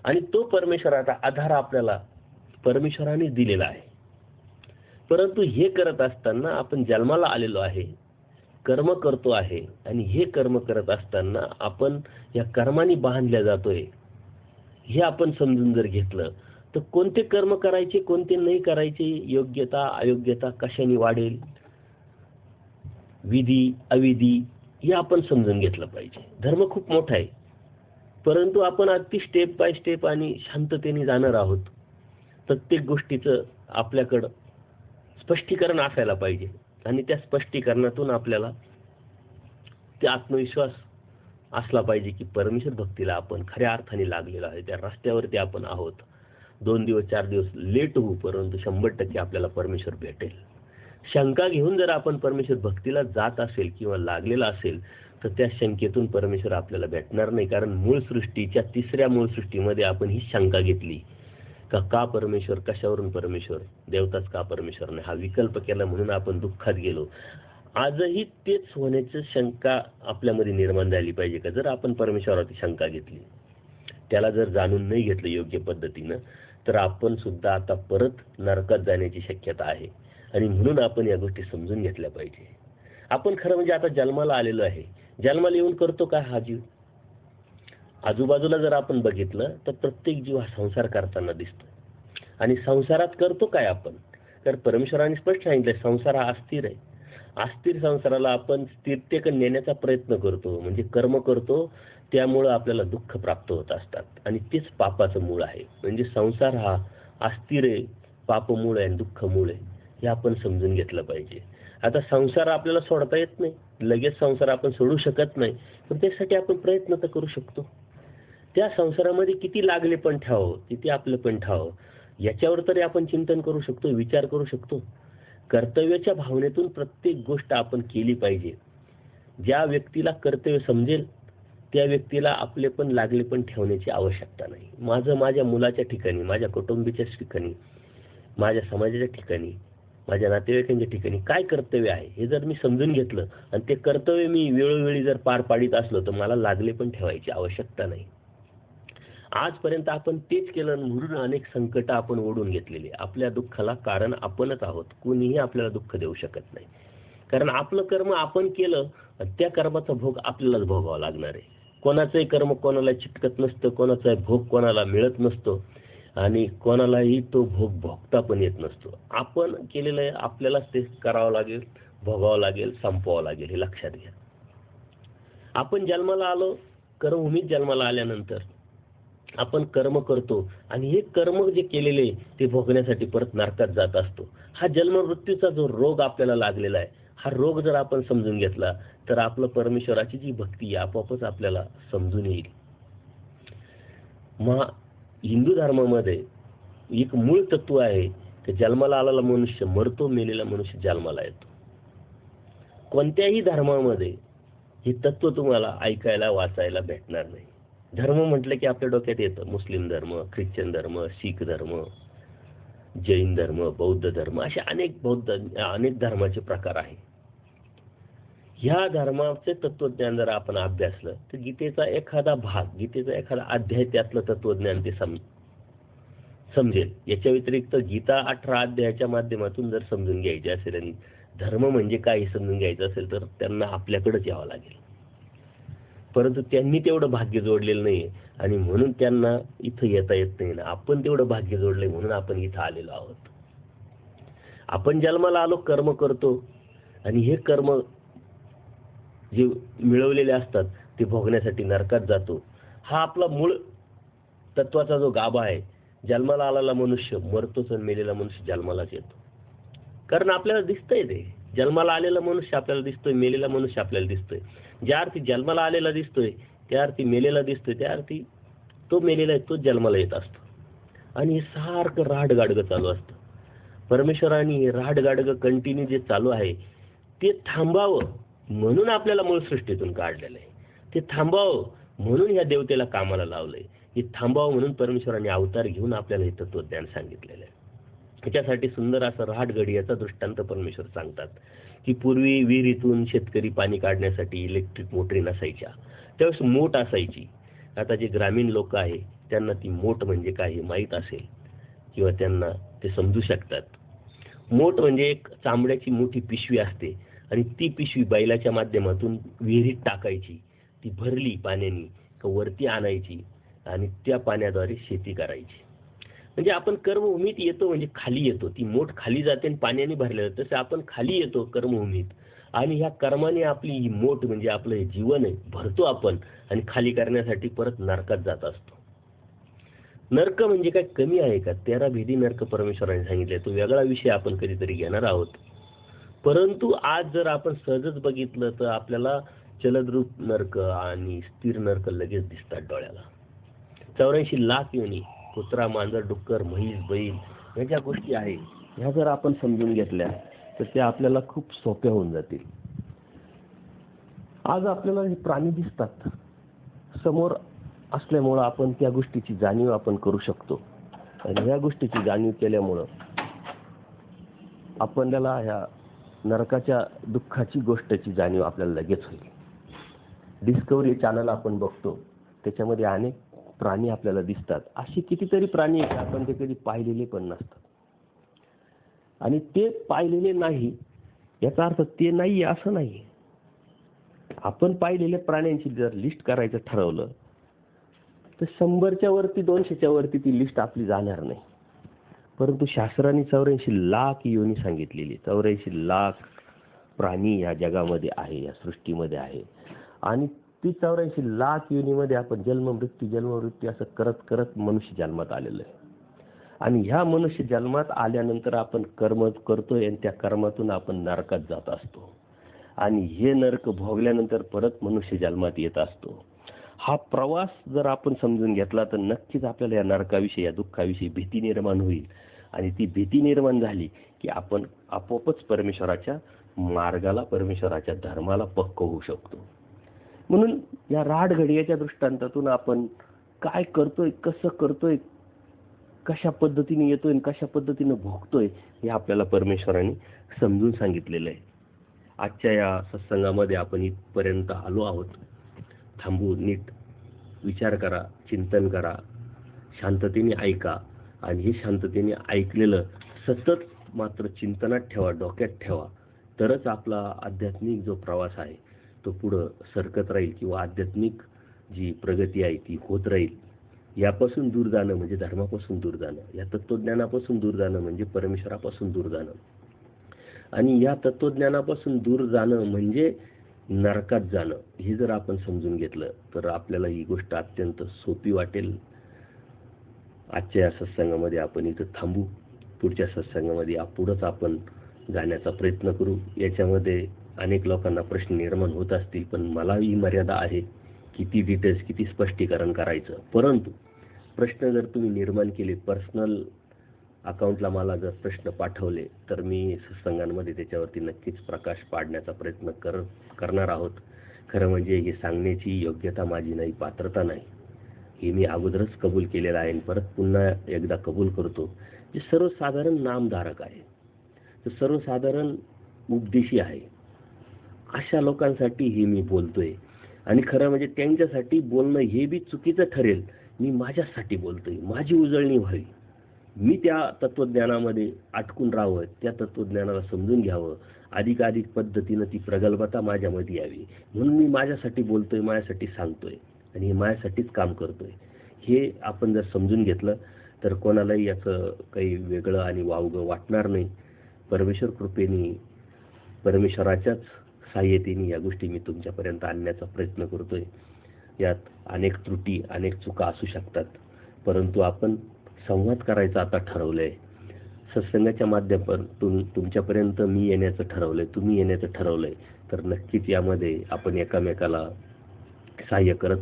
आणि तो परमेश्वराचा आधार आपल्याला परमेश्वराने दिलेला आहे. परंतु हे करत असताना आपण जन्माला आलेलो आहे, कर्म करतो आहे, आणि हे कर्म करत असताना आपण या कर्माने बांधल्या जातोय, हे आपण समजून जर घेतलं तर कोणते कर्म करायचे, कोणते नाही करायचे, योग्यता अयोग्यता कशाने वाढेल, विधी अविधी, हे आपण समजून घेतलं पाहिजे. धर्म खूप मोठा आहे, परंतु आपण अगदी स्टेप बाय स्टेप आणि शांततेने जाणार आहोत. प्रत्येक गोष्टीचं आपल्याकडं स्पष्टीकरण असायला पाहिजे, आणि त्या स्पष्टीकरणातून आपल्याला ते आत्मविश्वास असला पाहिजे की परमेश्वर भक्तीला आपण खऱ्या अर्थाने लागलेलो आहे, त्या रस्त्यावरती आपण आहोत. 2 दिवस 4 दिवस लेट होऊ, परंतु 100% आपल्याला परमेश्वर भेटेल. शंका घेऊन जर आपण परमेश्वर भक्तीला जात असेल किंवा लागलेला असेल तर त्या शंकेतून परमेश्वर आपल्याला भेटणार नाही. कारण मूळ सृष्टीच्या 3ऱ्या मूळ सृष्टीमध्ये आपण ही शंका घेतली का परमेश्वर, कशावरून परमेश्वर, देवताच का परमेश्वर नाही, हा विकल्प केला, म्हणून आपण दुःखात गेलो. आजही तेच होण्याची शंका आपल्यामध्ये निर्माण झाली पाहिजे का? जर आपण परमेश्वरावरती शंका घेतली, त्याला जर जाणून नाही घेतलं योग्य पद्धतीनं, तर आपण सुद्धा आता परत नरकात जाण्याची शक्यता आहे. आणि म्हणून आपण या गोष्टी समजून घेतल्या पाहिजे. आपण खरं म्हणजे आता जन्माला आलेलो आहे. जन्माला येऊन करतो काय हा जीव? आजूबाजूला जर आपण बघितलं तर प्रत्येक जीव हा संसार करताना दिसतो. आणि संसारात करतो काय आपण? तर परमेश्वराने स्पष्ट सांगितलं, संसार हा अस्थिर आहे. अस्थिर संसाराला आपण स्थिरतेकडे नेण्याचा प्रयत्न करतो, म्हणजे कर्म करतो, त्यामुळं आपल्याला दुःख प्राप्त होत असतात. आणि तेच पापाचं मूळ आहे. म्हणजे संसार हा अस्थिर आहे, पापमूळ आहे आणि दुःख मूळ आहे, हे आपण समजून घेतलं पाहिजे. आता संसार आपल्याला सोडता येत नाही, लगेच संसार आपण सोडू शकत नाही, पण त्यासाठी आपण प्रयत्न तर करू शकतो. त्या संसारामध्ये किती लागले पण ठेवावं, किती आपलं पण ठेवावं, याच्यावर तरी आपण चिंतन करू शकतो, विचार करू शकतो. कर्तव्याच्या भावनेतून प्रत्येक गोष्ट आपण केली पाहिजे. ज्या व्यक्तीला कर्तव्य समजेल त्या व्यक्तीला आपले पण लागले पण ठेवण्याची आवश्यकता नाही. माझ्या मुलाच्या ठिकाणी, माझ्या कुटुंबीच्या ठिकाणी, माझ्या समाजाच्या ठिकाणी, माझ्या नातेवाईकांच्या ठिकाणी काय कर्तव्य आहे हे जर मी समजून घेतलं आणि ते कर्तव्य मी वेळोवेळी जर पार पाडित असलो तर मला लागले पण ठेवायची आवश्यकता नाही. आजपर्यंत आपण तेच केलं, म्हणून अनेक संकट आपण ओढून घेतलेली. आपल्या दुःखाला कारण आपणच आहोत, कोणीही आपल्याला दुःख देऊ शकत नाही. कारण आपलं कर्म आपण केलं, त्या कर्माचा भोग आपल्यालाच भोगावा लागणार आहे. कोणाचंही कर्म कोणाला चिटकत नसतं, कोणाचा भोग कोणाला मिळत नसतो, आणि कोणालाही तो भोग भोगता पण येत नसतो. आपण केलेलं आहे, आपल्यालाच ते करावं लागेल, भोगावं लागेल, संपवावं लागेल, हे लक्षात घ्या. आपण जन्माला आलो, कर्मभूमीत जन्माला आल्यानंतर आपण कर्म करतो, आणि हे कर्म जे केलेले ते भोगण्यासाठी परत नरकात जात असतो. हा जन्म मृत्यूचा जो रोग आपल्याला लागलेला आहे, हा रोग जर आपण समजून घेतला तर आपलं परमेश्वराची जी भक्ती आहे आपोआपच आपल्याला समजून येईल. मग हिंदू धर्मामध्ये एक मूळ तत्व आहे की जन्माला आलेला मनुष्य मरतो, मेलेला मनुष्य जन्माला येतो. कोणत्याही धर्मामध्ये हे तत्व तुम्हाला ऐकायला वाचायला भेटणार नाही. धर्म म्हटलं की आपल्या डोक्यात येतं मुस्लिम धर्म, ख्रिश्चन धर्म, शीख धर्म, जैन धर्म, बौद्ध धर्म, असे अनेक धर्माचे प्रकार आहे. ह्या धर्माचे तत्वज्ञान जर आपण अभ्यासलं तर गीतेचा एखादा भाग, गीतेचा एखादा अध्याय त्यातलं तत्वज्ञान ते समजेल. याच्या व्यतिरिक्त गीता 18 अध्यायाच्या माध्यमातून जर समजून घ्यायचे असेल आणि धर्म म्हणजे काय हे समजून घ्यायचं असेल तर त्यांना आपल्याकडेच यावं लागेल. परंतु त्यांनी तेवढं भाग्य जोडलेलं नाही आणि म्हणून त्यांना इथं येता येत नाही ना. आपण तेवढं भाग्य जोडलंय म्हणून आपण इथं आलेलो आहोत. आपण जन्माला आलो, कर्म करतो आणि हे कर्म जे मिळवलेले असतात ते भोगण्यासाठी नरकात जातो. हा आपला मूळ तत्वाचा जो गाभा आहे. जन्माला आलेला मनुष्य मरतोच आणि मेलेला मनुष्य जन्मालाच येतो. कारण आपल्याला दिसतंय ते. जन्माला आलेला मनुष्य आपल्याला दिसतोय, मेलेला मनुष्य आपल्याला दिसतोय. ज्या अर्थी जन्माला आलेला दिसतोय त्या अर्थी मेलेला दिसतोय, त्या अर्थी तो मेलेला आहे, तो जन्माला येत असतो. आणि हे सारखं राडगाडगं चालू असतं. परमेश्वराने हे राडगाडगं कंटिन्यू जे चालू आहे ते थांबावं म्हणून आपल्याला मूळ सृष्टीतून काढलेलं आहे. ते थांबावं म्हणून या देवतेला कामाला लावलंय. हे थांबावं म्हणून परमेश्वराने अवतार घेऊन आपल्याला हे तत्वज्ञान सांगितलेलं आहे. त्याच्यासाठी सुंदर असं राहटगडियाचा दृष्टांत परमेश्वर सांगतात की पूर्वी विहिरीतून शेतकरी पाणी काढण्यासाठी इलेक्ट्रिक मोटरी नसायच्या, त्यावेळेस मोट असायची. आता जे ग्रामीण लोक आहे त्यांना ती मोट म्हणजे काय हे माहीत असेल किंवा त्यांना ते समजू शकतात. मोट म्हणजे एक चांबड्याची मोठी पिशवी असते आणि ती पिशवी बैलाच्या माध्यमातून विहिरीत टाकायची. ती भरली पाण्याने का वरती आणायची आणि त्या पाण्याद्वारे शेती करायची. म्हणजे आपण कर्मभूमीत येतो म्हणजे खाली येतो. ती मोठ खाली जाते आणि पाण्याने भरलेलं, तसं आपण खाली येतो कर्मभूमीत आणि ह्या कर्माने आपली ही मोठ म्हणजे आपलं हे जीवन आहे भरतो आपण आणि खाली करण्यासाठी परत नरकात जात असतो. नरक म्हणजे काय कमी आहे का? 13 भेदी नरक परमेश्वराने सांगितले. तो वेगळा विषय आपण कधीतरी घेणार आहोत. परंतु आज जर आपण सहजच बघितलं तर आपल्याला जलद्रूप नरक आणि स्थिर नरक लगेच दिसतात डोळ्याला. 84 लाख योनी, कुत्रा, मांजर, डुक्कर, म्हैस, बैल ह्या ज्या गोष्टी आहे ह्या जर आपण समजून घेतल्या तर त्या आपल्याला खूप सोप्या होऊन जातील. आज आपल्याला हे प्राणी दिसतात समोर असल्यामुळं आपण त्या गोष्टीची जाणीव आपण करू शकतो आणि ह्या गोष्टीची जाणीव केल्यामुळं आपल्याला ह्या नरकाच्या दुःखाची गोष्टची जाणीव आपल्याला लगेच होईल. डिस्कवरी चॅनल आपण बघतो, त्याच्यामध्ये अनेक प्राणी आपल्याला दिसतात. अशी कितीतरी प्राणी आहेत आपण ते कधी पाहिलेले पण नसतात. आणि ते पाहिलेले नाही याचा अर्थ ते नाही असं नाही. आपण पाहिलेल्या प्राण्यांची जर लिस्ट करायचं ठरवलं तर 100च्या वरती 200च्या वरती ती लिस्ट आपली जाणार नाही. परंतु शास्त्राने 84 लाख योनी सांगितलेली, 84 लाख प्राणी या जगामध्ये आहे, या सृष्टीमध्ये आहे. आणि ती 84 लाख योनीमध्ये आपण जन्ममृत्यू असं करत करत मनुष्य जन्मात आलेलं आहे. आणि ह्या मनुष्य जन्मात आल्यानंतर आपण कर्म करतोय आणि त्या कर्मातून आपण नरकात जात असतो आणि हे नरक भोगल्यानंतर परत मनुष्य जन्मात येत असतो. हा प्रवास जर आपण समजून घेतला तर नक्कीच आपल्याला या नरकाविषयी, या दुःखाविषयी भीती निर्माण होईल. आणि ती भीती निर्माण झाली की आपण आपोआपच परमेश्वराच्या मार्गाला, परमेश्वराच्या धर्माला पक्क होऊ शकतो. म्हणून या राडघडियाच्या दृष्टांतातून आपण काय करतोय, कसं करतोय, कशा पद्धतीने येतोय आणि कशा पद्धतीने भोगतोय हे आपल्याला परमेश्वराने समजून सांगितलेलं आहे. आजच्या या सत्संगामध्ये आपण इथपर्यंत आलो आहोत. थांबू, नीट विचार करा, चिंतन करा, शांततेने ऐका आणि हे शांततेने ऐकलेलं सतत मात्र चिंतनात ठेवा, डोक्यात ठेवा. तरच आपला आध्यात्मिक जो प्रवास आहे तो पुढं सरकत राहील किंवा आध्यात्मिक जी प्रगती आहे ती होत राहील. यापासून दूर जाणं म्हणजे धर्मापासून दूर जाणं, या तत्वज्ञानापासून दूर जाणं म्हणजे परमेश्वरापासून दूर जाणं. आणि या तत्वज्ञानापासून दूर जाणं म्हणजे नरकात जाणं. हे जर आपण समजून घेतलं तर आपल्याला ही गोष्ट अत्यंत सोपी वाटेल. आजच्या या सत्संगामध्ये आपण इथं थांबू. पुढच्या सत्संगामध्ये पुढंच आपण जाण्याचा प्रयत्न करू. याच्यामध्ये अनेक लोकांना प्रश्न निर्माण होत असतील, पण मला ही मर्यादा आहे किती डिटेल्स, किती स्पष्टीकरण करायचं. परंतु प्रश्न जर तुम्ही निर्माण केले पर्सनल अकाउंटला मला जर प्रश्न पाठवले तर मी सत्संगांमध्ये त्याच्यावरती नक्कीच प्रकाश पाडण्याचा प्रयत्न करणार आहोत. खरं म्हणजे हे सांगण्याची योग्यता माझी नाही, पात्रता नाही, हे मी अगोदरच कबूल केलेलं आहे आणि परत पुन्हा एकदा कबूल करतो. जे सर्वसाधारण नामधारक आहे, तर सर्वसाधारण उपदेशी आहे, अशा लोकांसाठी हे मी बोलतोय. आणि खरं म्हणजे त्यांच्यासाठी बोलणं हे बी चुकीचं ठरेल. मी माझ्यासाठी बोलतोय, माझी उजळणी व्हावी, मी त्या तत्वज्ञानामध्ये अटकून राहावं, त्या तत्वज्ञानाला समजून घ्यावं, अधिकाधिक पद्धतीनं ती प्रगल्भता माझ्यामध्ये यावी, म्हणून मी माझ्यासाठी बोलतोय, माझ्यासाठी सांगतोय आणि हे माझ्यासाठीच काम करतोय. हे आपण जर समजून घेतलं तर कोणालाही याचं काही वेगळं आणि वावगं वाटणार नाही. परमेश्वर कृपेने, परमेश्वराच्याच सहाय्यतेने या गोष्टी मी तुमच्यापर्यंत आणण्याचा प्रयत्न करतोय. यात अनेक त्रुटी, अनेक चुका असू शकतात, परंतु आपण संवाद करायचा आता ठरवलंय. सत्संगाच्या माध्यमातून तुमच्यापर्यंत मी येण्याचं ठरवलंय, तुम्ही येण्याचं ठरवलंय. तर नक्कीच यामध्ये आपण एकामेकाला सहाय्य करत